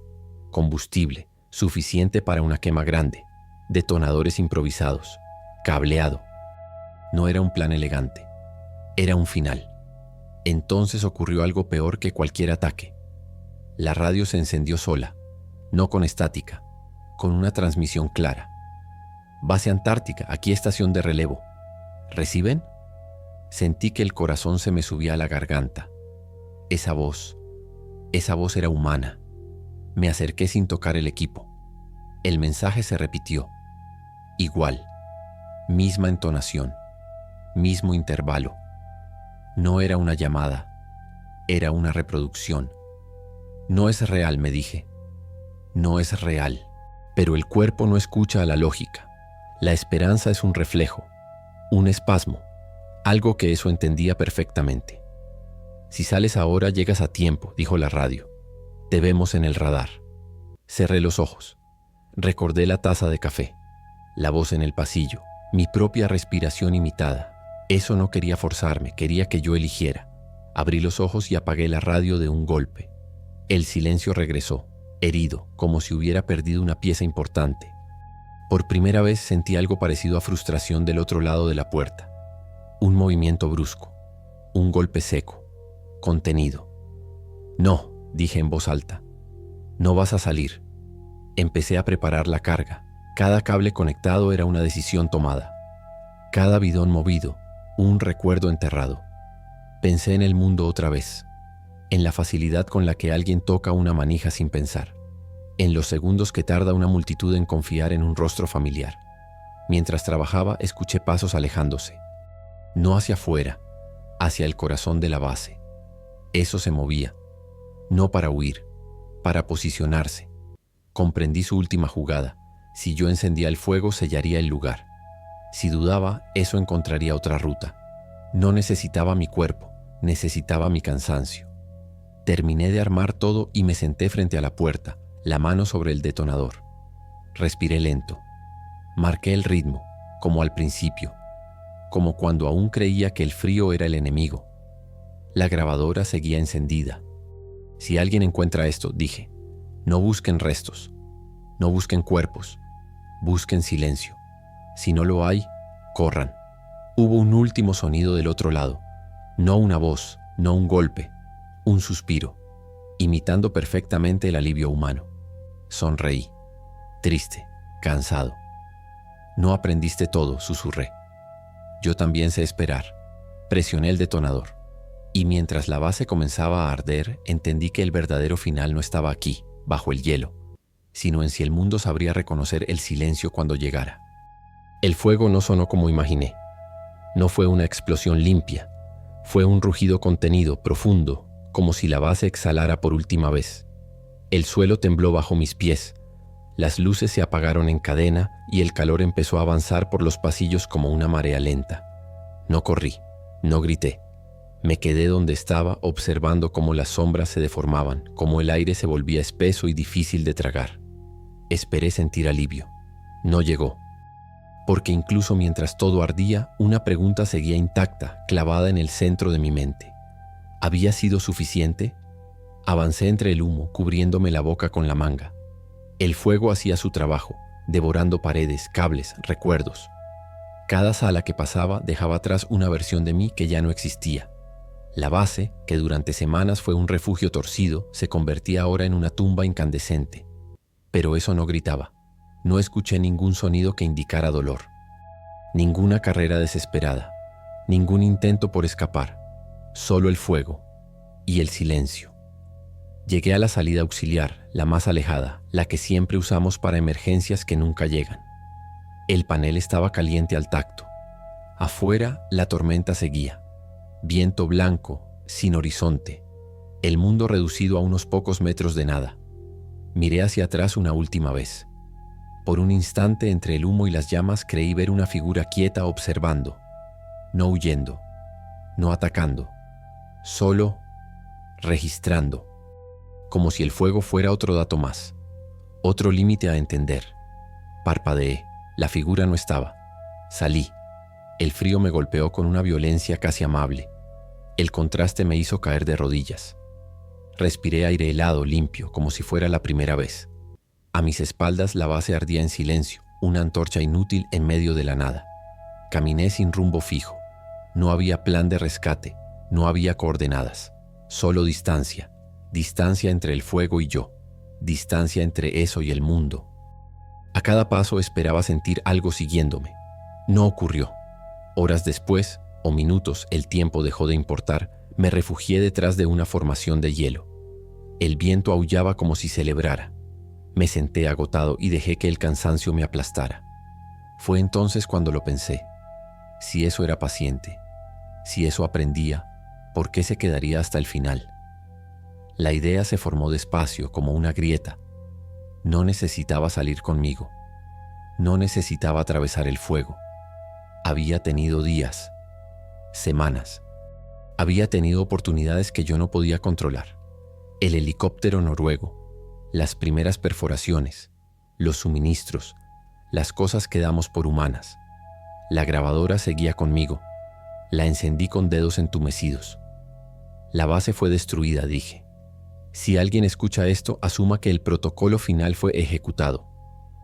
Combustible, suficiente para una quema grande. Detonadores improvisados. Cableado. No era un plan elegante. Era un final. Entonces ocurrió algo peor que cualquier ataque. La radio se encendió sola, no con estática, con una transmisión clara. Base Antártica, aquí estación de relevo. ¿Reciben? Sentí que el corazón se me subía a la garganta. Esa voz era humana. Me acerqué sin tocar el equipo. El mensaje se repitió. Igual. Misma entonación. Mismo intervalo. No era una llamada. Era una reproducción. No es real, me dije. No es real. Pero el cuerpo no escucha a la lógica. La esperanza es un reflejo, un espasmo, algo que eso entendía perfectamente. Si sales ahora llegas a tiempo, dijo la radio. Te vemos en el radar. Cerré los ojos. Recordé la taza de café, la voz en el pasillo, mi propia respiración imitada. Eso no quería forzarme, quería que yo eligiera. Abrí los ojos y apagué la radio de un golpe. El silencio regresó, herido, como si hubiera perdido una pieza importante. Por primera vez sentí algo parecido a frustración del otro lado de la puerta. Un movimiento brusco, un golpe seco, contenido. No, dije en voz alta. No vas a salir. Empecé a preparar la carga. Cada cable conectado era una decisión tomada. Cada bidón movido, un recuerdo enterrado. Pensé en el mundo otra vez, en la facilidad con la que alguien toca una manija sin pensar, en los segundos que tarda una multitud en confiar en un rostro familiar. Mientras trabajaba, escuché pasos alejándose. No hacia afuera, hacia el corazón de la base. Eso se movía, no para huir, para posicionarse. Comprendí su última jugada. Si yo encendía el fuego, sellaría el lugar. Si dudaba, eso encontraría otra ruta. No necesitaba mi cuerpo, necesitaba mi cansancio. Terminé de armar todo y me senté frente a la puerta, la mano sobre el detonador. Respiré lento. Marqué el ritmo, como al principio, como cuando aún creía que el frío era el enemigo. La grabadora seguía encendida. Si alguien encuentra esto, dije, no busquen restos, no busquen cuerpos, busquen silencio. Si no lo hay, corran. Hubo un último sonido del otro lado. No una voz, no un golpe, un suspiro, imitando perfectamente el alivio humano. Sonreí, triste, cansado. No aprendiste todo, susurré. Yo también sé esperar. Presioné el detonador. Y mientras la base comenzaba a arder, entendí que el verdadero final no estaba aquí, bajo el hielo, sino en si el mundo sabría reconocer el silencio cuando llegara. El fuego no sonó como imaginé. No fue una explosión limpia. Fue un rugido contenido, profundo, como si la base exhalara por última vez. El suelo tembló bajo mis pies. Las luces se apagaron en cadena y el calor empezó a avanzar por los pasillos como una marea lenta. No corrí, no grité. Me quedé donde estaba observando cómo las sombras se deformaban, cómo el aire se volvía espeso y difícil de tragar. Esperé sentir alivio. No llegó. Porque incluso mientras todo ardía, una pregunta seguía intacta, clavada en el centro de mi mente. ¿Había sido suficiente? Avancé entre el humo, cubriéndome la boca con la manga. El fuego hacía su trabajo, devorando paredes, cables, recuerdos. Cada sala que pasaba dejaba atrás una versión de mí que ya no existía. La base, que durante semanas fue un refugio torcido, se convertía ahora en una tumba incandescente. Pero eso no gritaba. No escuché ningún sonido que indicara dolor. Ninguna carrera desesperada. Ningún intento por escapar. Solo el fuego y el silencio. Llegué a la salida auxiliar, la más alejada, la que siempre usamos para emergencias que nunca llegan. El panel estaba caliente al tacto. Afuera, la tormenta seguía. Viento blanco, sin horizonte. El mundo reducido a unos pocos metros de nada. Miré hacia atrás una última vez. Por un instante, entre el humo y las llamas, creí ver una figura quieta observando. No huyendo, no atacando, solo registrando. Como si el fuego fuera otro dato más, otro límite a entender. Parpadeé, la figura no estaba. Salí. El frío me golpeó con una violencia casi amable, El contraste me hizo caer de rodillas. Respiré aire helado, limpio, como si fuera la primera vez. A mis espaldas la base ardía en silencio, una antorcha inútil en medio de la nada. Caminé sin rumbo fijo. No había plan de rescate, no había coordenadas. Solo distancia. Distancia entre el fuego y yo. Distancia entre eso y el mundo. A cada paso esperaba sentir algo siguiéndome. No ocurrió. Horas después, o minutos, el tiempo dejó de importar, me refugié detrás de una formación de hielo. El viento aullaba como si celebrara. Me senté agotado y dejé que el cansancio me aplastara. Fue entonces cuando lo pensé. Si eso era paciente, si eso aprendía, ¿por qué se quedaría hasta el final? La idea se formó despacio, como una grieta. No necesitaba salir conmigo. No necesitaba atravesar el fuego. Había tenido días, semanas. Había tenido oportunidades que yo no podía controlar. El helicóptero noruego, las primeras perforaciones, los suministros, las cosas que damos por humanas. La grabadora seguía conmigo. La encendí con dedos entumecidos. La base fue destruida, dije. Si alguien escucha esto, asuma que el protocolo final fue ejecutado.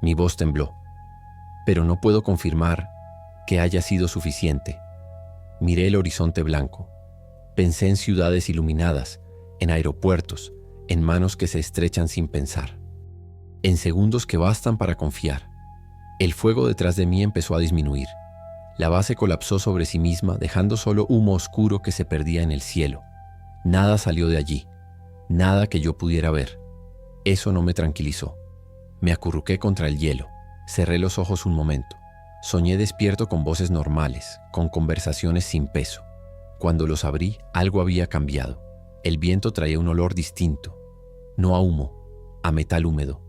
Mi voz tembló. Pero no puedo confirmar que haya sido suficiente. Miré el horizonte blanco. Pensé en ciudades iluminadas, en aeropuertos, en manos que se estrechan sin pensar. En segundos que bastan para confiar. El fuego detrás de mí empezó a disminuir. La base colapsó sobre sí misma, dejando solo humo oscuro que se perdía en el cielo. Nada salió de allí. Nada que yo pudiera ver. Eso no me tranquilizó. Me acurruqué contra el hielo. Cerré los ojos un momento. Soñé despierto con voces normales, con conversaciones sin peso. Cuando los abrí, algo había cambiado. El viento traía un olor distinto. No a humo, a metal húmedo,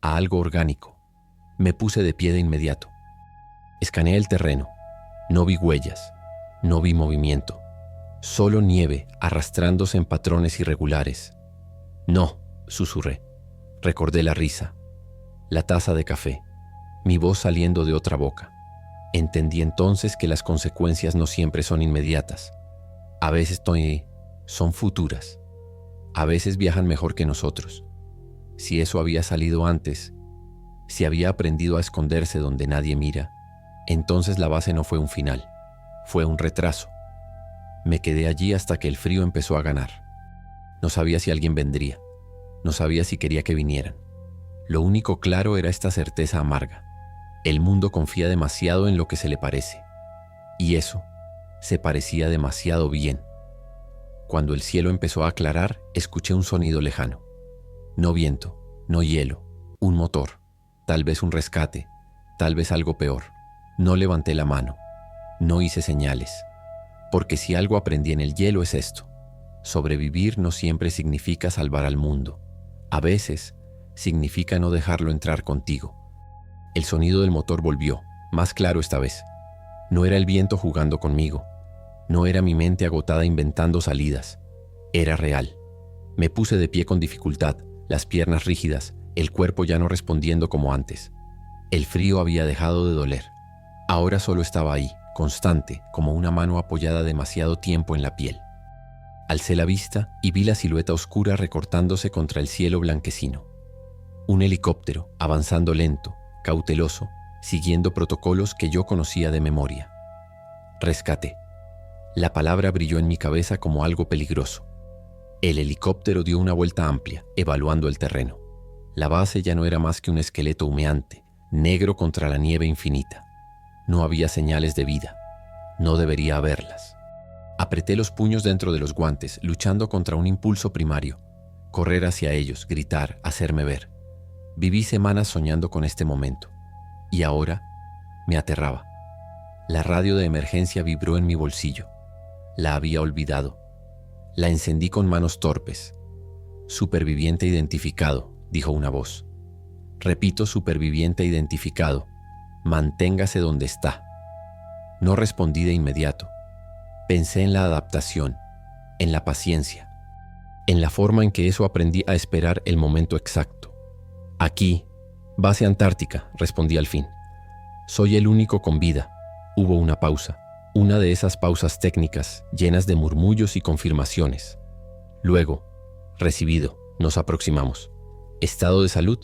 a algo orgánico. Me puse de pie de inmediato. Escaneé el terreno. No vi huellas. No vi movimiento. Solo nieve arrastrándose en patrones irregulares. No, susurré. Recordé la risa. La taza de café. Mi voz saliendo de otra boca. Entendí entonces que las consecuencias no siempre son inmediatas. A veces son futuras. A veces viajan mejor que nosotros. Si eso había salido antes, si había aprendido a esconderse donde nadie mira, entonces la base no fue un final, fue un retraso. Me quedé allí hasta que el frío empezó a ganar. No sabía si alguien vendría, no sabía si quería que vinieran. Lo único claro era esta certeza amarga. El mundo confía demasiado en lo que se le parece. Y eso se parecía demasiado bien. Cuando el cielo empezó a aclarar, escuché un sonido lejano. No viento, no hielo, un motor, tal vez un rescate, tal vez algo peor. No levanté la mano, no hice señales. Porque si algo aprendí en el hielo es esto. Sobrevivir no siempre significa salvar al mundo. A veces significa no dejarlo entrar contigo. El sonido del motor volvió, más claro esta vez. No era el viento jugando conmigo. No era mi mente agotada inventando salidas. Era real. Me puse de pie con dificultad, las piernas rígidas, el cuerpo ya no respondiendo como antes. El frío había dejado de doler. Ahora solo estaba ahí, constante, como una mano apoyada demasiado tiempo en la piel. Alcé la vista y vi la silueta oscura recortándose contra el cielo blanquecino. Un helicóptero, avanzando lento, cauteloso, siguiendo protocolos que yo conocía de memoria. Rescate. La palabra brilló en mi cabeza como algo peligroso. El helicóptero dio una vuelta amplia, evaluando el terreno. La base ya no era más que un esqueleto humeante, negro contra la nieve infinita. No había señales de vida. No debería haberlas. Apreté los puños dentro de los guantes, luchando contra un impulso primario. Correr hacia ellos, gritar, hacerme ver. Viví semanas soñando con este momento. Y ahora me aterraba. La radio de emergencia vibró en mi bolsillo. La había olvidado. La encendí con manos torpes. Superviviente identificado, dijo una voz. Repito, superviviente identificado. Manténgase donde está. No respondí de inmediato. Pensé en la adaptación, en la paciencia, en la forma en que eso aprendí a esperar el momento exacto. Aquí, base Antártica, respondí al fin. Soy el único con vida. Hubo una pausa, Una de esas pausas técnicas llenas de murmullos y confirmaciones. Luego, recibido, nos aproximamos. ¿Estado de salud?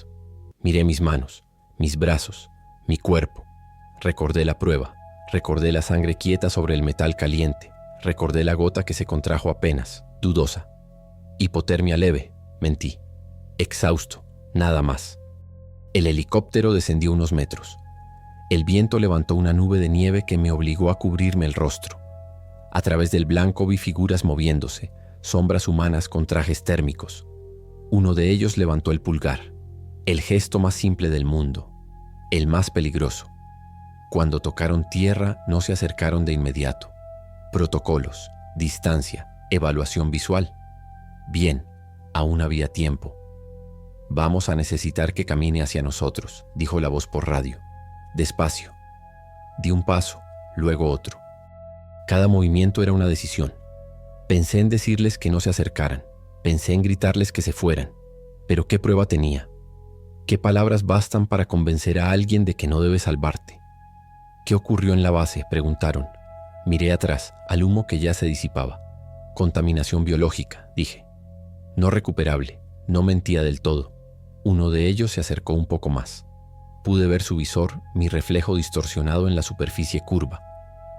Miré mis manos, mis brazos, mi cuerpo. Recordé la prueba, recordé la sangre quieta sobre el metal caliente, recordé la gota que se contrajo apenas, dudosa. Hipotermia leve, mentí. Exhausto, nada más. El helicóptero descendió unos metros. El viento levantó una nube de nieve que me obligó a cubrirme el rostro. A través del blanco vi figuras moviéndose, sombras humanas con trajes térmicos. Uno de ellos levantó el pulgar, el gesto más simple del mundo, el más peligroso. Cuando tocaron tierra, no se acercaron de inmediato. Protocolos, distancia, evaluación visual. Bien, aún había tiempo. Vamos a necesitar que camine hacia nosotros, dijo la voz por radio. Despacio. Di un paso, luego otro. Cada movimiento era una decisión. Pensé en decirles que no se acercaran. Pensé en gritarles que se fueran. Pero ¿qué prueba tenía? ¿Qué palabras bastan para convencer a alguien de que no debe salvarte? ¿Qué ocurrió en la base?, preguntaron. Miré atrás, al humo que ya se disipaba. Contaminación biológica, dije. No recuperable, no mentía del todo. Uno de ellos se acercó un poco más. Pude ver su visor, mi reflejo distorsionado en la superficie curva.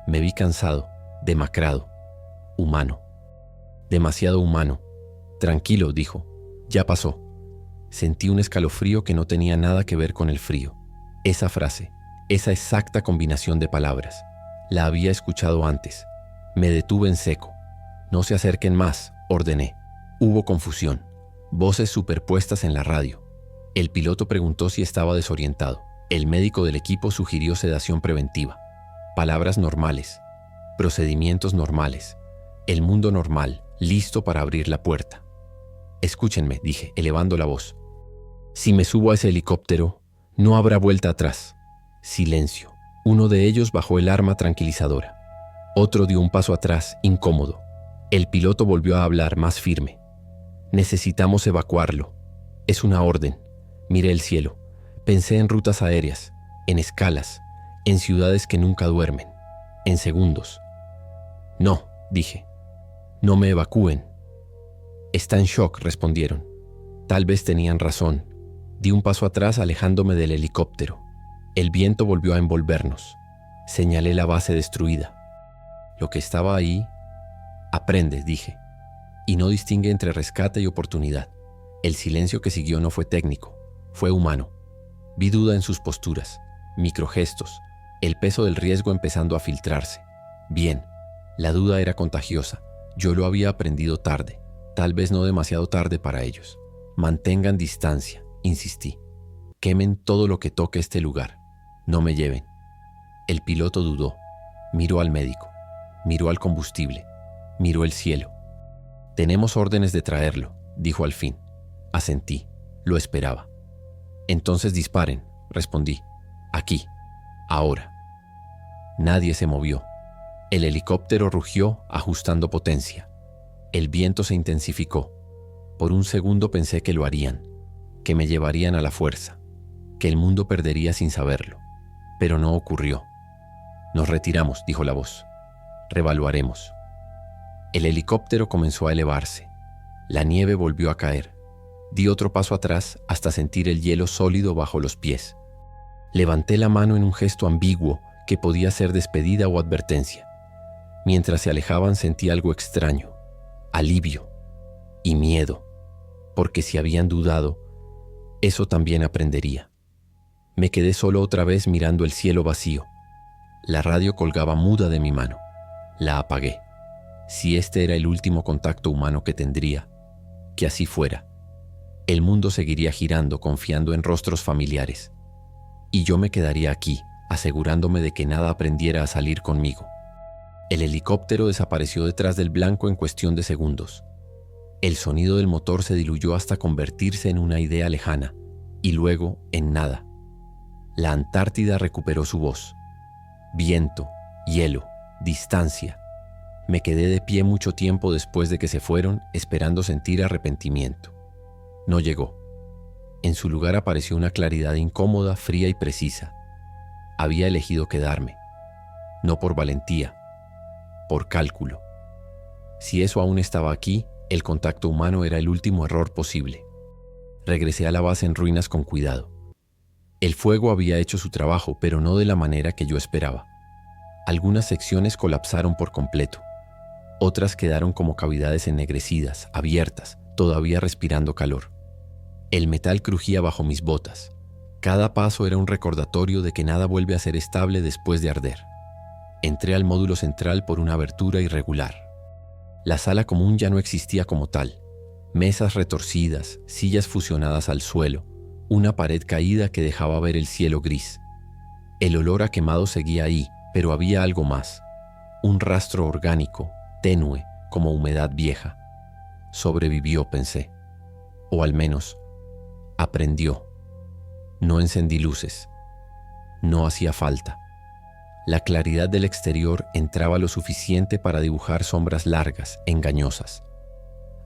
Me vi cansado, demacrado, humano. Demasiado humano. Tranquilo, dijo. Ya pasó. Sentí un escalofrío que no tenía nada que ver con el frío. Esa frase, esa exacta combinación de palabras, la había escuchado antes. Me detuve en seco. No se acerquen más, ordené. Hubo confusión. Voces superpuestas en la radio. El piloto preguntó si estaba desorientado. El médico del equipo sugirió sedación preventiva. Palabras normales. Procedimientos normales. El mundo normal, listo para abrir la puerta. Escúchenme, dije, elevando la voz. Si me subo a ese helicóptero, no habrá vuelta atrás. Silencio. Uno de ellos bajó el arma tranquilizadora. Otro dio un paso atrás, incómodo. El piloto volvió a hablar más firme. Necesitamos evacuarlo. Es una orden. Miré el cielo. Pensé en rutas aéreas, en escalas, en ciudades que nunca duermen, en segundos. No, dije. No me evacúen. Está en shock, respondieron. Tal vez tenían razón. Di un paso atrás alejándome del helicóptero. El viento volvió a envolvernos. Señalé la base destruida. Lo que estaba ahí, aprende, dije. Y no distingue entre rescate y oportunidad. El silencio que siguió no fue técnico, fue humano. Vi duda en sus posturas, microgestos, el peso del riesgo empezando a filtrarse. Bien, la duda era contagiosa. Yo lo había aprendido tarde, tal vez no demasiado tarde para ellos. Mantengan distancia, insistí. Quemen todo lo que toque este lugar. No me lleven. El piloto dudó. Miró al médico. Miró al combustible. Miró el cielo. Tenemos órdenes de traerlo, dijo al fin. Asentí. Lo esperaba. Entonces disparen, respondí. Aquí. Ahora. Nadie se movió. El helicóptero rugió, ajustando potencia. El viento se intensificó. Por un segundo pensé que lo harían, que me llevarían a la fuerza, que el mundo perdería sin saberlo. Pero no ocurrió. Nos retiramos, dijo la voz. Revaluaremos. El helicóptero comenzó a elevarse. La nieve volvió a caer. Di otro paso atrás hasta sentir el hielo sólido bajo los pies. Levanté la mano en un gesto ambiguo que podía ser despedida o advertencia. Mientras se alejaban sentí algo extraño, alivio y miedo, porque si habían dudado, eso también aprendería. Me quedé solo otra vez mirando el cielo vacío. La radio colgaba muda de mi mano. La apagué. Si este era el último contacto humano que tendría, que así fuera. El mundo seguiría girando confiando en rostros familiares. Y yo me quedaría aquí, asegurándome de que nada aprendiera a salir conmigo. El helicóptero desapareció detrás del blanco en cuestión de segundos. El sonido del motor se diluyó hasta convertirse en una idea lejana, y luego en nada. La Antártida recuperó su voz. Viento, hielo, distancia. Me quedé de pie mucho tiempo después de que se fueron, esperando sentir arrepentimiento. No llegó. En su lugar apareció una claridad incómoda, fría y precisa. Había elegido quedarme. No por valentía, por cálculo. Si eso aún estaba aquí, el contacto humano era el último error posible. Regresé a la base en ruinas con cuidado. El fuego había hecho su trabajo, pero no de la manera que yo esperaba. Algunas secciones colapsaron por completo. Otras quedaron como cavidades ennegrecidas, abiertas, todavía respirando calor. El metal crujía bajo mis botas. Cada paso era un recordatorio de que nada vuelve a ser estable después de arder. Entré al módulo central por una abertura irregular. La sala común ya no existía como tal. Mesas retorcidas, sillas fusionadas al suelo, una pared caída que dejaba ver el cielo gris. El olor a quemado seguía ahí, pero había algo más. Un rastro orgánico, tenue, como humedad vieja. Sobrevivió, pensé. O al menos, aprendió. No encendí luces. No hacía falta. La claridad del exterior entraba lo suficiente para dibujar sombras largas, engañosas.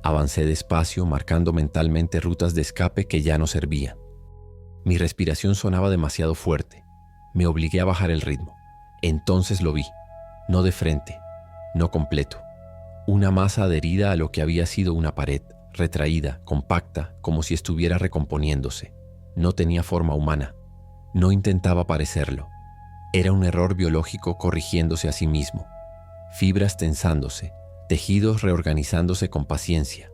Avancé despacio, marcando mentalmente rutas de escape que ya no servían. Mi respiración sonaba demasiado fuerte. Me obligué a bajar el ritmo. Entonces lo vi. No de frente, no completo. Una masa adherida a lo que había sido una pared, retraída, compacta, como si estuviera recomponiéndose. No tenía forma humana. No intentaba parecerlo. Era un error biológico corrigiéndose a sí mismo. Fibras tensándose, tejidos reorganizándose con paciencia.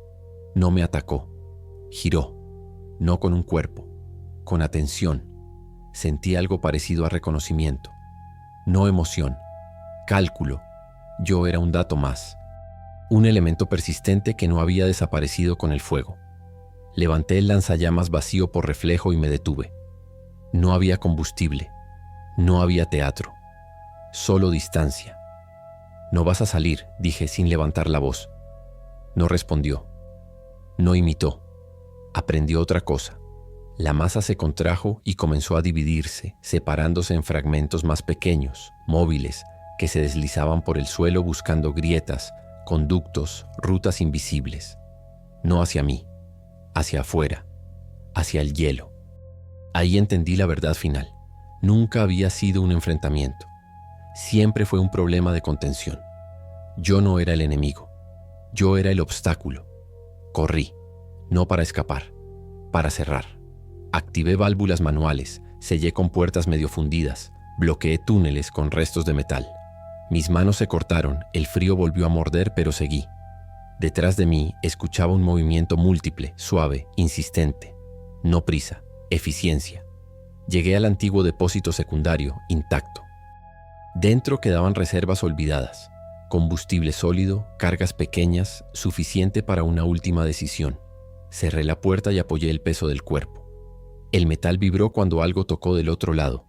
No me atacó. Giró. No con un cuerpo, con atención. Sentí algo parecido a reconocimiento. No emoción. Cálculo. Yo era un dato más. Un elemento persistente que no había desaparecido con el fuego. Levanté el lanzallamas vacío por reflejo y me detuve. No había combustible. No había teatro. Solo distancia. «No vas a salir», dije sin levantar la voz. No respondió. No imitó. Aprendió otra cosa. La masa se contrajo y comenzó a dividirse, separándose en fragmentos más pequeños, móviles, que se deslizaban por el suelo buscando grietas, conductos, rutas invisibles. No hacia mí, hacia afuera, hacia el hielo. Ahí entendí la verdad final. Nunca había sido un enfrentamiento. Siempre fue un problema de contención. Yo no era el enemigo. Yo era el obstáculo. Corrí, no para escapar, para cerrar. Activé válvulas manuales, sellé con puertas medio fundidas, bloqueé túneles con restos de metal. Mis manos se cortaron, el frío volvió a morder, pero seguí. Detrás de mí escuchaba un movimiento múltiple, suave, insistente. No prisa, eficiencia. Llegué al antiguo depósito secundario, intacto. Dentro quedaban reservas olvidadas, combustible sólido, cargas pequeñas, suficiente para una última decisión. Cerré la puerta y apoyé el peso del cuerpo. El metal vibró cuando algo tocó del otro lado.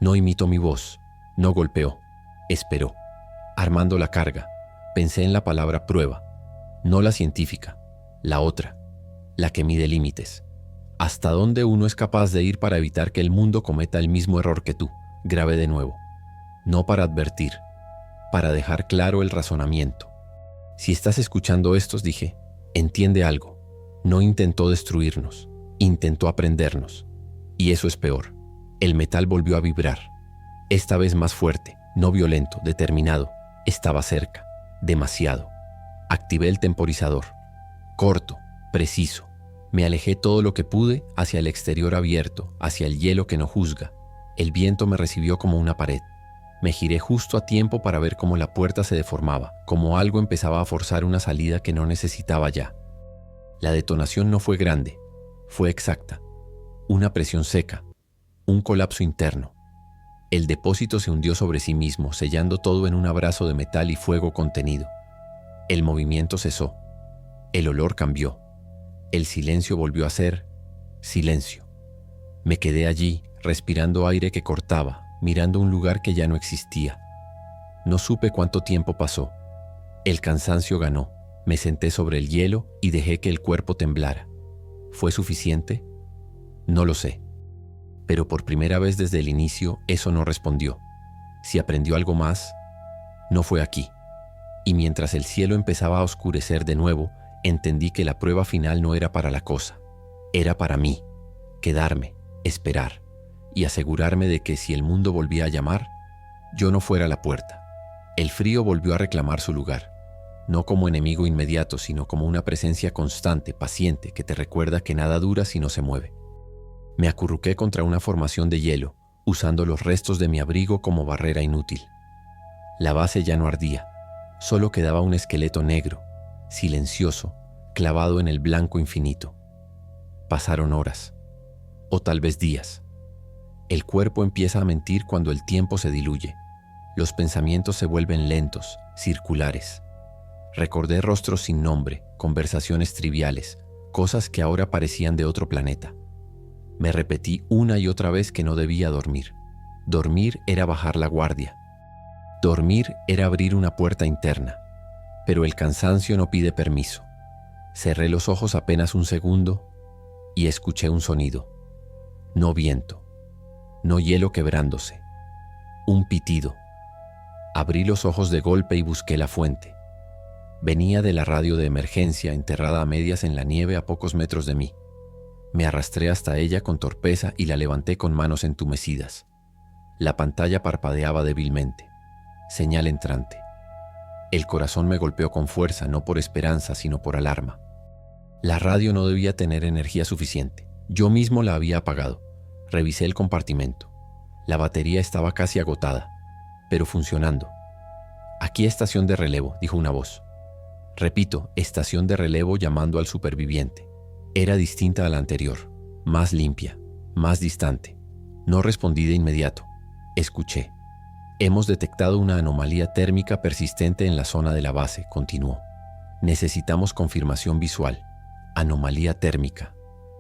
No imitó mi voz, no golpeó, esperó. Armando la carga, pensé en la palabra prueba, no la científica, la otra, la que mide límites. ¿Hasta dónde uno es capaz de ir para evitar que el mundo cometa el mismo error que tú? Grabé de nuevo. No para advertir, para dejar claro el razonamiento. Si estás escuchando estos, dije, entiende algo. No intentó destruirnos, intentó aprendernos. Y eso es peor. El metal volvió a vibrar. Esta vez más fuerte, no violento, determinado. Estaba cerca, demasiado. Activé el temporizador. Corto, preciso. Me alejé todo lo que pude hacia el exterior abierto, hacia el hielo que no juzga. El viento me recibió como una pared. Me giré justo a tiempo para ver cómo la puerta se deformaba, como algo empezaba a forzar una salida que no necesitaba ya. La detonación no fue grande, fue exacta. Una presión seca, un colapso interno. El depósito se hundió sobre sí mismo, sellando todo en un abrazo de metal y fuego contenido. El movimiento cesó. El olor cambió. El silencio volvió a ser silencio. Me quedé allí, respirando aire que cortaba, mirando un lugar que ya no existía. No supe cuánto tiempo pasó. El cansancio ganó. Me senté sobre el hielo y dejé que el cuerpo temblara. ¿Fue suficiente? No lo sé. Pero por primera vez desde el inicio, eso no respondió. Si aprendió algo más, no fue aquí. Y mientras el cielo empezaba a oscurecer de nuevo, entendí que la prueba final no era para la cosa. Era para mí. Quedarme, esperar y asegurarme de que si el mundo volvía a llamar, yo no fuera la puerta. El frío volvió a reclamar su lugar, no como enemigo inmediato, sino como una presencia constante, paciente, que te recuerda que nada dura si no se mueve. Me acurruqué contra una formación de hielo, usando los restos de mi abrigo como barrera inútil. La base ya no ardía, solo quedaba un esqueleto negro, silencioso, clavado en el blanco infinito. Pasaron horas, o tal vez días. El cuerpo empieza a mentir cuando el tiempo se diluye. Los pensamientos se vuelven lentos, circulares. Recordé rostros sin nombre, conversaciones triviales, cosas que ahora parecían de otro planeta. Me repetí una y otra vez que no debía dormir. Dormir era bajar la guardia. Dormir era abrir una puerta interna. Pero el cansancio no pide permiso. Cerré los ojos apenas un segundo y escuché un sonido. No viento, no hielo quebrándose. Un pitido. Abrí los ojos de golpe y busqué la fuente. Venía de la radio de emergencia enterrada a medias en la nieve a pocos metros de mí. Me arrastré hasta ella con torpeza y la levanté con manos entumecidas. La pantalla parpadeaba débilmente. Señal entrante. El corazón me golpeó con fuerza, no por esperanza, sino por alarma. La radio no debía tener energía suficiente. Yo mismo la había apagado. Revisé el compartimento. La batería estaba casi agotada, pero funcionando. «Aquí estación de relevo», dijo una voz. Repito, estación de relevo llamando al superviviente. Era distinta a la anterior, más limpia, más distante. No respondí de inmediato. Escuché. «Hemos detectado una anomalía térmica persistente en la zona de la base», continuó. «Necesitamos confirmación visual. Anomalía térmica».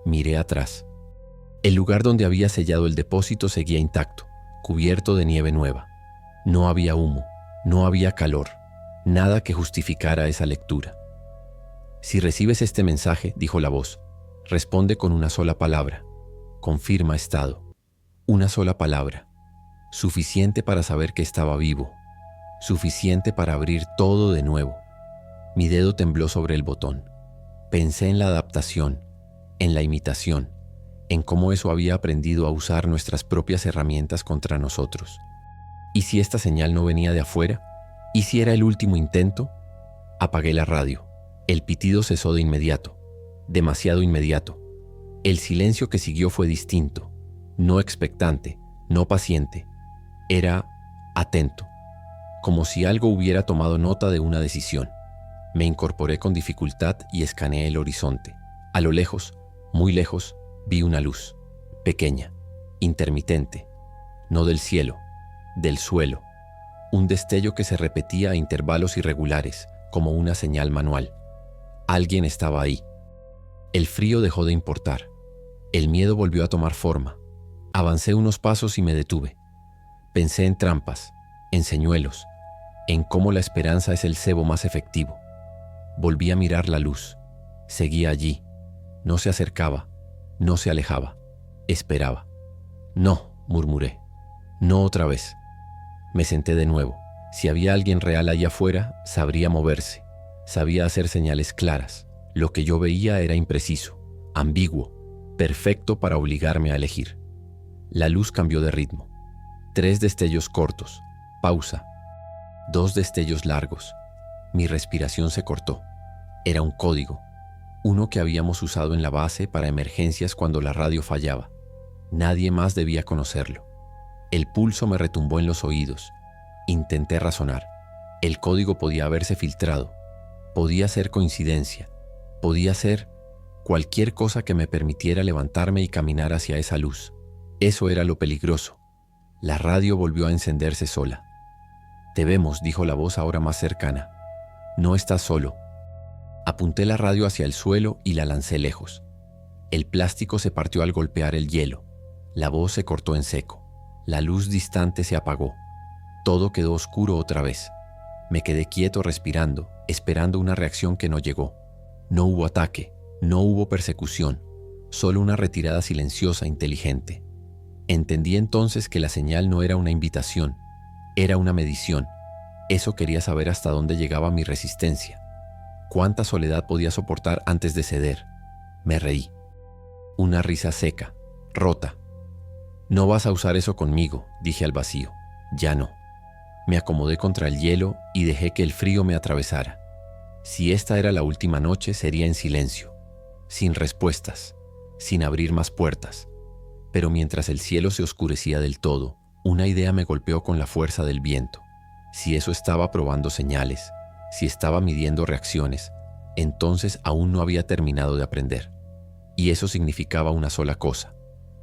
Miré atrás. El lugar donde había sellado el depósito seguía intacto, cubierto de nieve nueva. No había humo, no había calor, nada que justificara esa lectura. «Si recibes este mensaje», dijo la voz, «responde con una sola palabra. Confirma estado». Una sola palabra. Suficiente para saber que estaba vivo. Suficiente para abrir todo de nuevo. Mi dedo tembló sobre el botón. Pensé en la adaptación, en la imitación, en cómo eso había aprendido a usar nuestras propias herramientas contra nosotros. ¿Y si esta señal no venía de afuera? ¿Y si era el último intento? Apagué la radio. El pitido cesó de inmediato. Demasiado inmediato. El silencio que siguió fue distinto. No expectante, no paciente. Era atento. Como si algo hubiera tomado nota de una decisión. Me incorporé con dificultad y escaneé el horizonte. A lo lejos, muy lejos, vi una luz. Pequeña, intermitente. No del cielo, del suelo. Un destello que se repetía a intervalos irregulares, como una señal manual. Alguien estaba ahí. El frío dejó de importar. El miedo volvió a tomar forma. Avancé unos pasos y me detuve. Pensé en trampas, en señuelos, en cómo la esperanza es el cebo más efectivo. Volví a mirar la luz. Seguía allí. No se acercaba, no se alejaba. Esperaba. «No», murmuré. «No otra vez». Me senté de nuevo. Si había alguien real allá afuera, sabría moverse. Sabía hacer señales claras. Lo que yo veía era impreciso, ambiguo, perfecto para obligarme a elegir. La luz cambió de ritmo. 3 destellos cortos. Pausa. 2 destellos largos. Mi respiración se cortó. Era un código. Uno que habíamos usado en la base para emergencias cuando la radio fallaba. Nadie más debía conocerlo. El pulso me retumbó en los oídos. Intenté razonar. El código podía haberse filtrado. Podía ser coincidencia. Podía ser cualquier cosa que me permitiera levantarme y caminar hacia esa luz. Eso era lo peligroso. La radio volvió a encenderse sola. «Te vemos», dijo la voz ahora más cercana. «No estás solo». Apunté la radio hacia el suelo y la lancé lejos. El plástico se partió al golpear el hielo. La voz se cortó en seco. La luz distante se apagó. Todo quedó oscuro otra vez. Me quedé quieto respirando, esperando una reacción que no llegó. No hubo ataque, no hubo persecución, solo una retirada silenciosa, inteligente. Entendí entonces que la señal no era una invitación, era una medición. Eso quería saber hasta dónde llegaba mi resistencia. ¿Cuánta soledad podía soportar antes de ceder? Me reí. Una risa seca, rota. «No vas a usar eso conmigo», dije al vacío. «Ya no». Me acomodé contra el hielo y dejé que el frío me atravesara. Si esta era la última noche, sería en silencio, sin respuestas, sin abrir más puertas. Pero mientras el cielo se oscurecía del todo, una idea me golpeó con la fuerza del viento. Si eso estaba probando señales, si estaba midiendo reacciones, entonces aún no había terminado de aprender. Y eso significaba una sola cosa: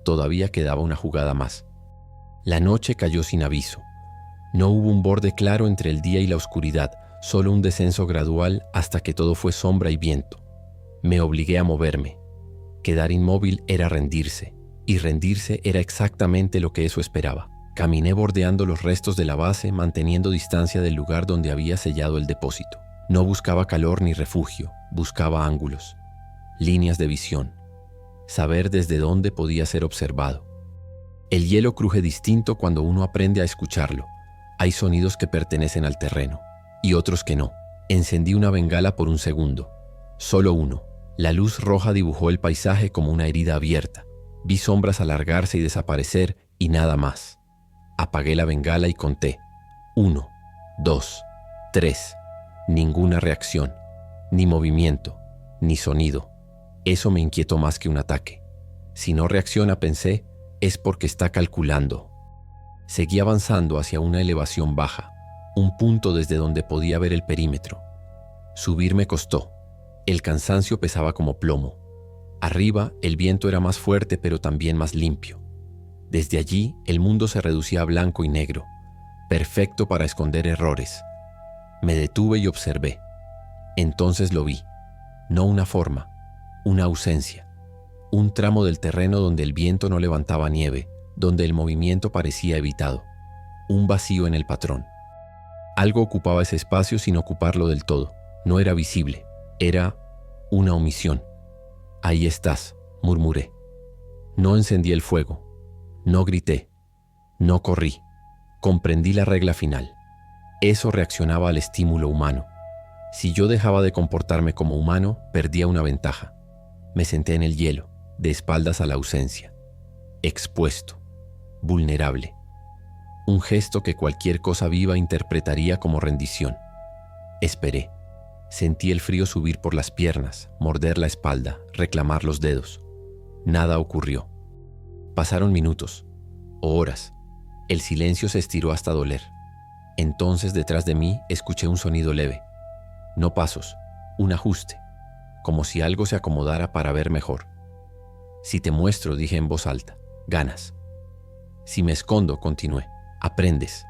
todavía quedaba una jugada más. La noche cayó sin aviso. No hubo un borde claro entre el día y la oscuridad, solo un descenso gradual hasta que todo fue sombra y viento. Me obligué a moverme. Quedar inmóvil era rendirse, y rendirse era exactamente lo que eso esperaba. Caminé bordeando los restos de la base, manteniendo distancia del lugar donde había sellado el depósito. No buscaba calor ni refugio, buscaba ángulos, líneas de visión, saber desde dónde podía ser observado. El hielo cruje distinto cuando uno aprende a escucharlo. Hay sonidos que pertenecen al terreno y otros que no. Encendí una bengala por un segundo, solo uno. La luz roja dibujó el paisaje como una herida abierta. Vi sombras alargarse y desaparecer y nada más. Apagué la bengala y conté. 1, 2, 3. Ninguna reacción, ni movimiento, ni sonido. Eso me inquietó más que un ataque. Si no reacciona, pensé, es porque está calculando. Seguí avanzando hacia una elevación baja, un punto desde donde podía ver el perímetro. Subir me costó. El cansancio pesaba como plomo. Arriba, el viento era más fuerte pero también más limpio. Desde allí, el mundo se reducía a blanco y negro, perfecto para esconder errores. Me detuve y observé. Entonces lo vi. No una forma, una ausencia. Un tramo del terreno donde el viento no levantaba nieve, donde el movimiento parecía evitado. Un vacío en el patrón. Algo ocupaba ese espacio sin ocuparlo del todo. No era visible. Era una omisión. Ahí estás, murmuré. No encendí el fuego. No grité. No corrí. Comprendí la regla final. Eso reaccionaba al estímulo humano. Si yo dejaba de comportarme como humano, perdía una ventaja. Me senté en el hielo, de espaldas a la ausencia. Expuesto. Vulnerable. Un gesto que cualquier cosa viva interpretaría como rendición. Esperé. Sentí el frío subir por las piernas, morder la espalda, reclamar los dedos. Nada ocurrió. Pasaron minutos, o horas. El silencio se estiró hasta doler. Entonces, detrás de mí, escuché un sonido leve. No pasos, un ajuste, como si algo se acomodara para ver mejor. Si te muestro, dije en voz alta, ganas. Si me escondo, continué, aprendes.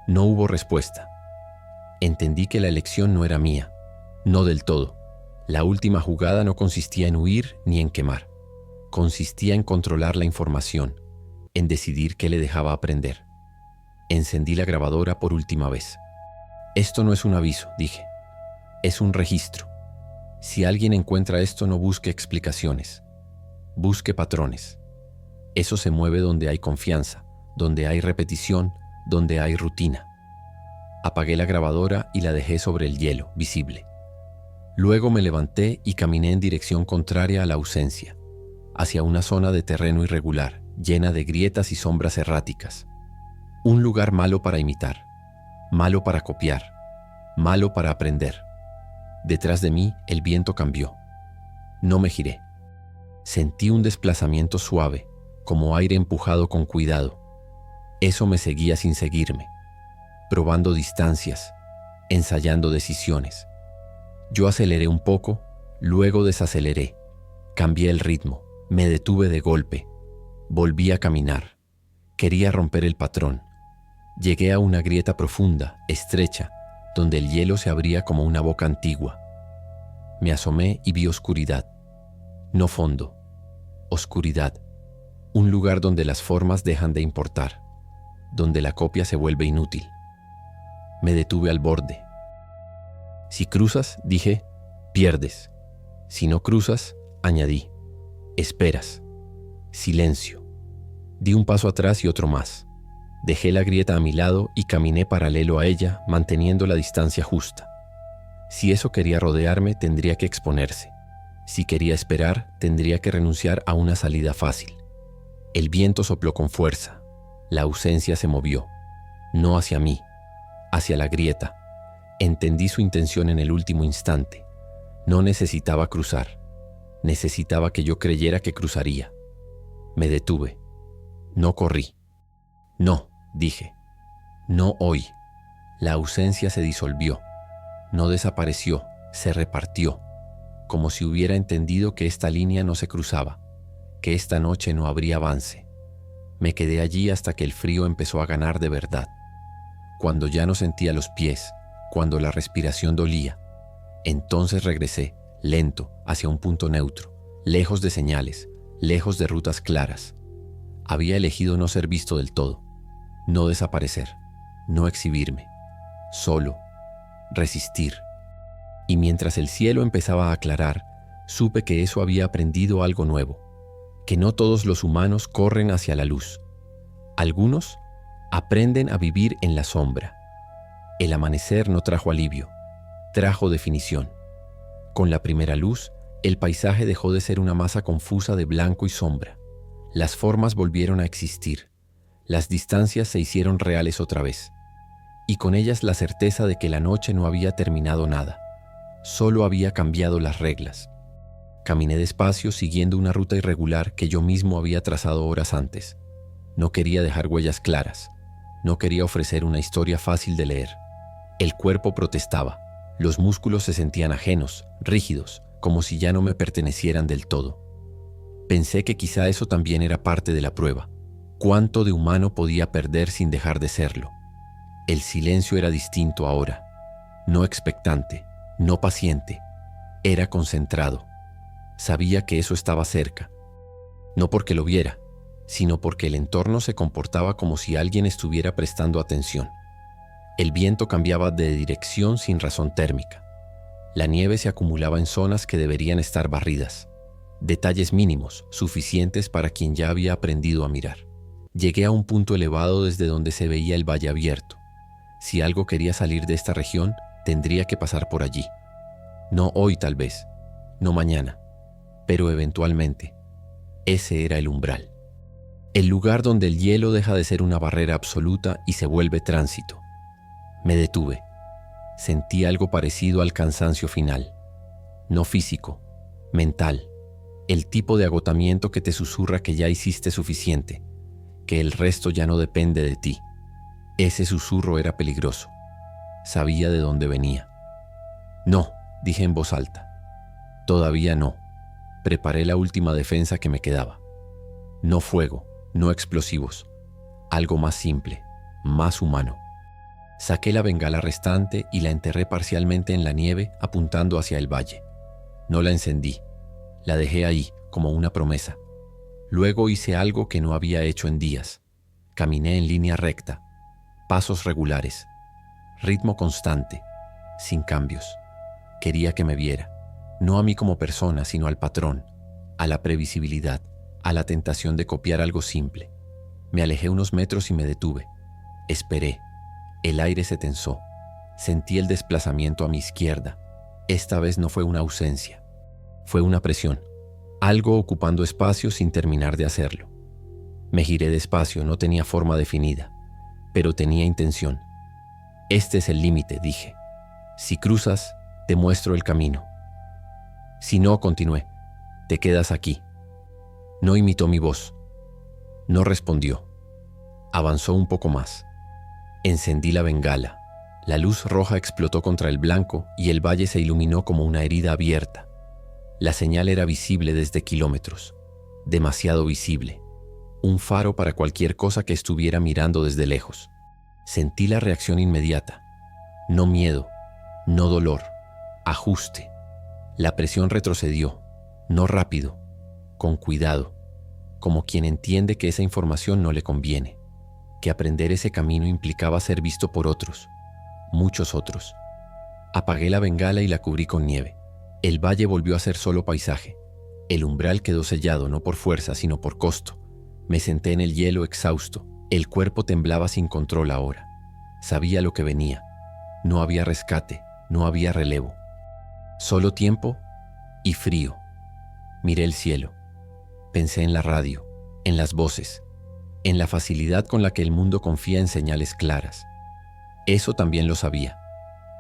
No hubo respuesta. Entendí que la elección no era mía. No del todo. La última jugada no consistía en huir ni en quemar. Consistía en controlar la información, en decidir qué le dejaba aprender. Encendí la grabadora por última vez. Esto no es un aviso, dije. Es un registro. Si alguien encuentra esto, no busque explicaciones. Busque patrones. Eso se mueve donde hay confianza, donde hay repetición, donde hay rutina. Apagué la grabadora y la dejé sobre el hielo, visible. Luego me levanté y caminé en dirección contraria a la ausencia, hacia una zona de terreno irregular, llena de grietas y sombras erráticas. Un lugar malo para imitar, malo para copiar, malo para aprender. Detrás de mí, el viento cambió. No me giré. Sentí un desplazamiento suave, como aire empujado con cuidado. Eso me seguía sin seguirme, probando distancias, ensayando decisiones. Yo aceleré un poco, luego desaceleré. Cambié el ritmo, me detuve de golpe. Volví a caminar. Quería romper el patrón. Llegué a una grieta profunda, estrecha, donde el hielo se abría como una boca antigua. Me asomé y vi oscuridad. No fondo, oscuridad. Un lugar donde las formas dejan de importar, donde la copia se vuelve inútil. Me detuve al borde. Si cruzas, dije, pierdes. Si no cruzas, añadí, esperas. Silencio. Di un paso atrás y otro más. Dejé la grieta a mi lado y caminé paralelo a ella, manteniendo la distancia justa. Si eso quería rodearme, tendría que exponerse. Si quería esperar, tendría que renunciar a una salida fácil. El viento sopló con fuerza. La ausencia se movió. No hacia mí, hacia la grieta. Entendí su intención en el último instante. No necesitaba cruzar. Necesitaba que yo creyera que cruzaría. Me detuve. No corrí. No, dije. No hoy. La ausencia se disolvió. No desapareció, se repartió, como si hubiera entendido que esta línea no se cruzaba, que esta noche no habría avance. Me quedé allí hasta que el frío empezó a ganar de verdad. Cuando ya no sentía los pies, cuando la respiración dolía, entonces regresé, lento, hacia un punto neutro, lejos de señales, lejos de rutas claras. Había elegido no ser visto del todo, no desaparecer, no exhibirme, solo, resistir. Y mientras el cielo empezaba a aclarar, supe que eso había aprendido algo nuevo, que no todos los humanos corren hacia la luz. Algunos aprenden a vivir en la sombra. El amanecer no trajo alivio, trajo definición. Con la primera luz, el paisaje dejó de ser una masa confusa de blanco y sombra. Las formas volvieron a existir. Las distancias se hicieron reales otra vez. Y con ellas la certeza de que la noche no había terminado nada. Solo había cambiado las reglas. Caminé despacio siguiendo una ruta irregular que yo mismo había trazado horas antes. No quería dejar huellas claras. No quería ofrecer una historia fácil de leer. El cuerpo protestaba. Los músculos se sentían ajenos, rígidos, como si ya no me pertenecieran del todo. Pensé que quizá eso también era parte de la prueba. ¿Cuánto de humano podía perder sin dejar de serlo? El silencio era distinto ahora. No expectante, no paciente. Era concentrado. Sabía que eso estaba cerca. No porque lo viera, sino porque el entorno se comportaba como si alguien estuviera prestando atención. El viento cambiaba de dirección sin razón térmica. La nieve se acumulaba en zonas que deberían estar barridas. Detalles mínimos, suficientes para quien ya había aprendido a mirar. Llegué a un punto elevado desde donde se veía el valle abierto. Si algo quería salir de esta región, tendría que pasar por allí. No hoy tal vez, no mañana, pero eventualmente. Ese era el umbral. El lugar donde el hielo deja de ser una barrera absoluta y se vuelve tránsito. Me detuve. Sentí algo parecido al cansancio final. No físico, mental. El tipo de agotamiento que te susurra que ya hiciste suficiente, que el resto ya no depende de ti. Ese susurro era peligroso. Sabía de dónde venía. No, dije en voz alta. Todavía no. Preparé la última defensa que me quedaba. No fuego, no explosivos. Algo más simple, más humano. Saqué la bengala restante y la enterré parcialmente en la nieve apuntando hacia el valle. No la encendí. La dejé ahí, como una promesa. Luego hice algo que no había hecho en días. Caminé en línea recta, pasos regulares, ritmo constante, sin cambios. Quería que me viera, no a mí como persona, sino al patrón, a la previsibilidad, a la tentación de copiar algo simple. Me alejé unos metros y me detuve. Esperé. El aire se tensó. Sentí el desplazamiento a mi izquierda. Esta vez no fue una ausencia. Fue una presión. Algo ocupando espacio sin terminar de hacerlo. Me giré despacio, no tenía forma definida, pero tenía intención. Este es el límite, dije. Si cruzas, te muestro el camino. Si no, continué. Te quedas aquí. No imitó mi voz. No respondió. Avanzó un poco más. Encendí la bengala. La luz roja explotó contra el blanco y el valle se iluminó como una herida abierta. La señal era visible desde kilómetros. Demasiado visible. Un faro para cualquier cosa que estuviera mirando desde lejos. Sentí la reacción inmediata. No miedo, no dolor, ajuste. La presión retrocedió, no rápido, con cuidado, como quien entiende que esa información no le conviene, que aprender ese camino implicaba ser visto por otros, muchos otros. Apagué la bengala y la cubrí con nieve. El valle volvió a ser solo paisaje. El umbral quedó sellado no por fuerza, sino por costo. Me senté en el hielo exhausto. El cuerpo temblaba sin control ahora. Sabía lo que venía. No había rescate, no había relevo. Solo tiempo y frío. Miré el cielo. Pensé en la radio, en las voces, en la facilidad con la que el mundo confía en señales claras. Eso también lo sabía,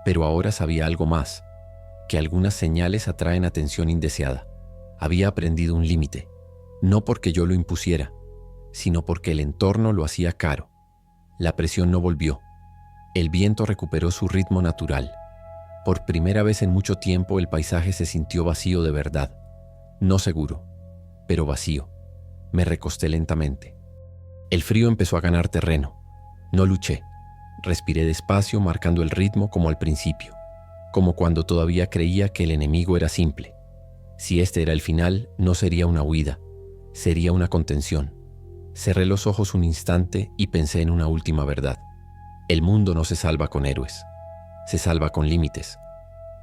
pero ahora sabía algo más, que algunas señales atraen atención indeseada. Había aprendido un límite, no porque yo lo impusiera, sino porque el entorno lo hacía caro. La presión no volvió. El viento recuperó su ritmo natural. Por primera vez en mucho tiempo el paisaje se sintió vacío de verdad. No seguro, pero vacío. Me recosté lentamente. El frío empezó a ganar terreno. No luché. Respiré despacio, marcando el ritmo como al principio, como cuando todavía creía que el enemigo era simple. Si este era el final, no sería una huida, sería una contención. Cerré los ojos un instante y pensé en una última verdad. El mundo no se salva con héroes, se salva con límites,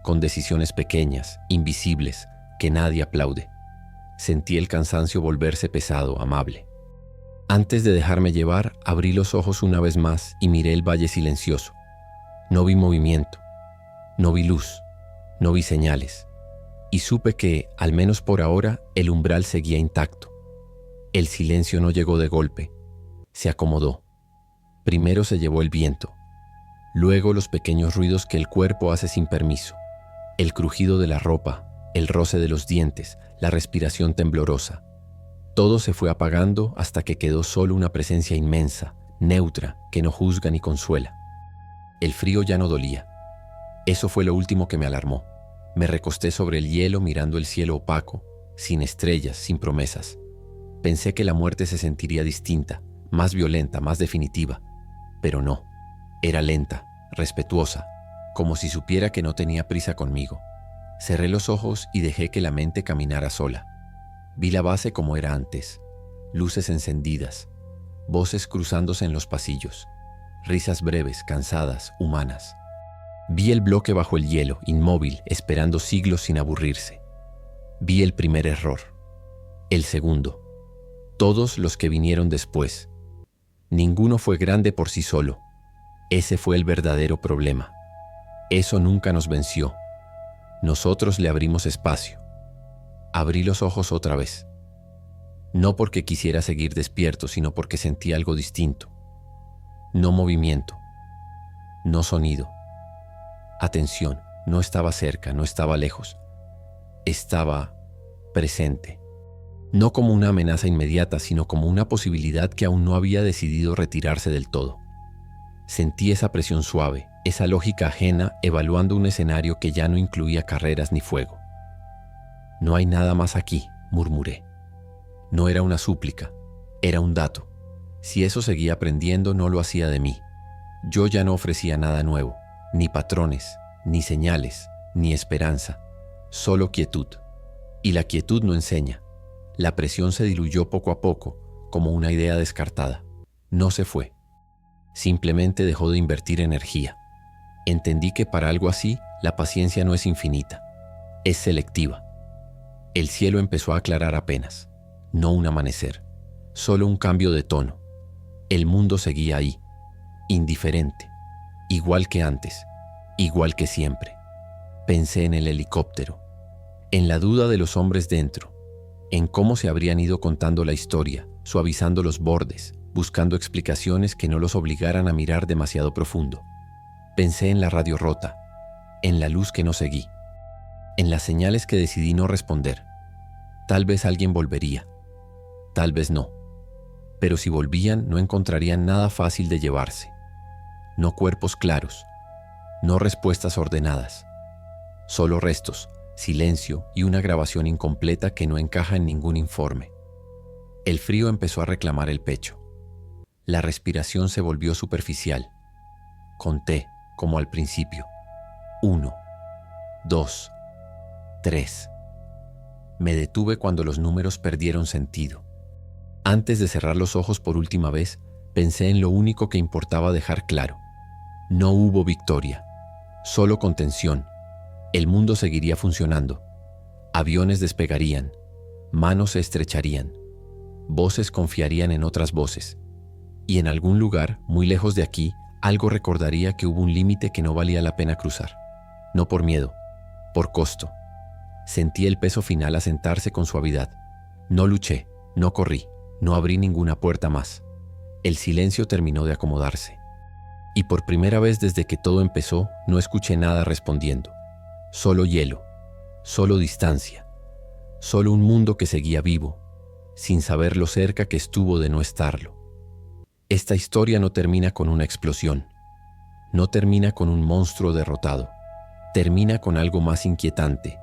con decisiones pequeñas, invisibles, que nadie aplaude. Sentí el cansancio volverse pesado, amable. Antes de dejarme llevar, abrí los ojos una vez más y miré el valle silencioso. No vi movimiento, no vi luz, no vi señales. Y supe que, al menos por ahora, el umbral seguía intacto. El silencio no llegó de golpe, se acomodó. Primero se llevó el viento, luego los pequeños ruidos que el cuerpo hace sin permiso. El crujido de la ropa, el roce de los dientes, la respiración temblorosa. Todo se fue apagando hasta que quedó solo una presencia inmensa, neutra, que no juzga ni consuela. El frío ya no dolía. Eso fue lo último que me alarmó. Me recosté sobre el hielo mirando el cielo opaco, sin estrellas, sin promesas. Pensé que la muerte se sentiría distinta, más violenta, más definitiva. Pero no. Era lenta, respetuosa, como si supiera que no tenía prisa conmigo. Cerré los ojos y dejé que la mente caminara sola. Vi la base como era antes, luces encendidas, voces cruzándose en los pasillos, risas breves, cansadas, humanas. Vi el bloque bajo el hielo, inmóvil, esperando siglos sin aburrirse. Vi el primer error, el segundo, todos los que vinieron después. Ninguno fue grande por sí solo. Ese fue el verdadero problema. Eso nunca nos venció. Nosotros le abrimos espacio. Abrí los ojos otra vez. No porque quisiera seguir despierto, sino porque sentí algo distinto. No movimiento. No sonido. Atención. No estaba cerca, no estaba lejos. Estaba presente. No como una amenaza inmediata, sino como una posibilidad que aún no había decidido retirarse del todo. Sentí esa presión suave, esa lógica ajena evaluando un escenario que ya no incluía carreras ni fuego. No hay nada más aquí, murmuré. No era una súplica, era un dato. Si eso seguía aprendiendo, no lo hacía de mí. Yo ya no ofrecía nada nuevo, ni patrones, ni señales, ni esperanza, solo quietud. Y la quietud no enseña. La presión se diluyó poco a poco, como una idea descartada. No se fue. Simplemente dejó de invertir energía. Entendí que para algo así, la paciencia no es infinita, es selectiva. El cielo empezó a aclarar apenas, no un amanecer, solo un cambio de tono. El mundo seguía ahí, indiferente, igual que antes, igual que siempre. Pensé en el helicóptero, en la duda de los hombres dentro, en cómo se habrían ido contando la historia, suavizando los bordes, buscando explicaciones que no los obligaran a mirar demasiado profundo. Pensé en la radio rota, en la luz que no seguí, en las señales que decidí no responder. Tal vez alguien volvería, tal vez no. Pero si volvían, no encontrarían nada fácil de llevarse. No cuerpos claros, no respuestas ordenadas. Solo restos, silencio y una grabación incompleta que no encaja en ningún informe. El frío empezó a reclamar el pecho. La respiración se volvió superficial. Conté, como al principio. 1, 2, 3. Me detuve cuando los números perdieron sentido. Antes de cerrar los ojos por última vez, pensé en lo único que importaba dejar claro. No hubo victoria, solo contención. El mundo seguiría funcionando. Aviones despegarían, manos se estrecharían, voces confiarían en otras voces. Y en algún lugar, muy lejos de aquí, algo recordaría que hubo un límite que no valía la pena cruzar. No por miedo, por costo. Sentí el peso final asentarse con suavidad. No luché, no corrí, no abrí ninguna puerta más. El silencio terminó de acomodarse. Y por primera vez desde que todo empezó, no escuché nada respondiendo. Solo hielo, solo distancia, solo un mundo que seguía vivo, sin saber lo cerca que estuvo de no estarlo. Esta historia no termina con una explosión, no termina con un monstruo derrotado, termina con algo más inquietante.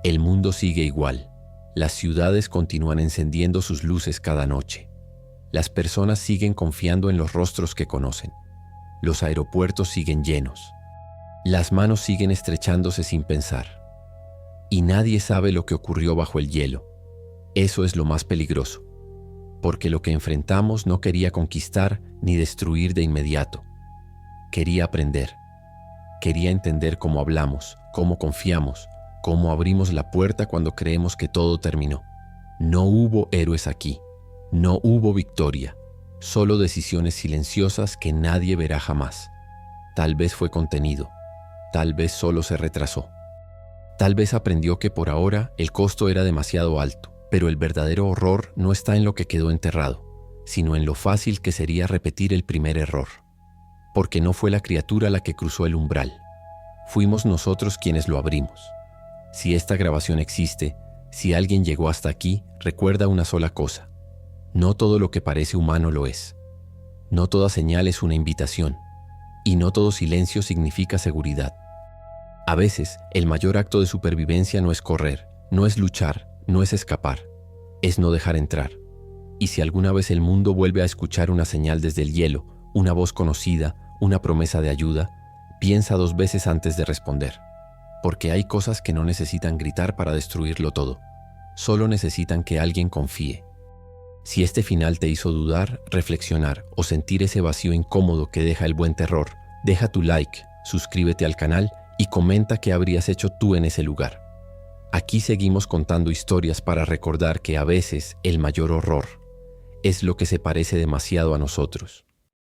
El mundo sigue igual, las ciudades continúan encendiendo sus luces cada noche, las personas siguen confiando en los rostros que conocen, los aeropuertos siguen llenos, las manos siguen estrechándose sin pensar, y nadie sabe lo que ocurrió bajo el hielo. Eso es lo más peligroso, porque lo que enfrentamos no quería conquistar ni destruir de inmediato. Quería aprender. Quería entender cómo hablamos, cómo confiamos, cómo abrimos la puerta cuando creemos que todo terminó. No hubo héroes aquí. No hubo victoria. Solo decisiones silenciosas que nadie verá jamás. Tal vez fue contenido. Tal vez solo se retrasó. Tal vez aprendió que por ahora el costo era demasiado alto. Pero el verdadero horror no está en lo que quedó enterrado, sino en lo fácil que sería repetir el primer error. Porque no fue la criatura la que cruzó el umbral. Fuimos nosotros quienes lo abrimos. Si esta grabación existe, si alguien llegó hasta aquí, recuerda una sola cosa. No todo lo que parece humano lo es. No toda señal es una invitación. Y no todo silencio significa seguridad. A veces, el mayor acto de supervivencia no es correr, no es luchar, no es escapar, es no dejar entrar. Y si alguna vez el mundo vuelve a escuchar una señal desde el hielo, una voz conocida, una promesa de ayuda, piensa 2 veces antes de responder. Porque hay cosas que no necesitan gritar para destruirlo todo. Solo necesitan que alguien confíe. Si este final te hizo dudar, reflexionar o sentir ese vacío incómodo que deja el buen terror, deja tu like, suscríbete al canal y comenta qué habrías hecho tú en ese lugar. Aquí seguimos contando historias para recordar que a veces el mayor horror es lo que se parece demasiado a nosotros.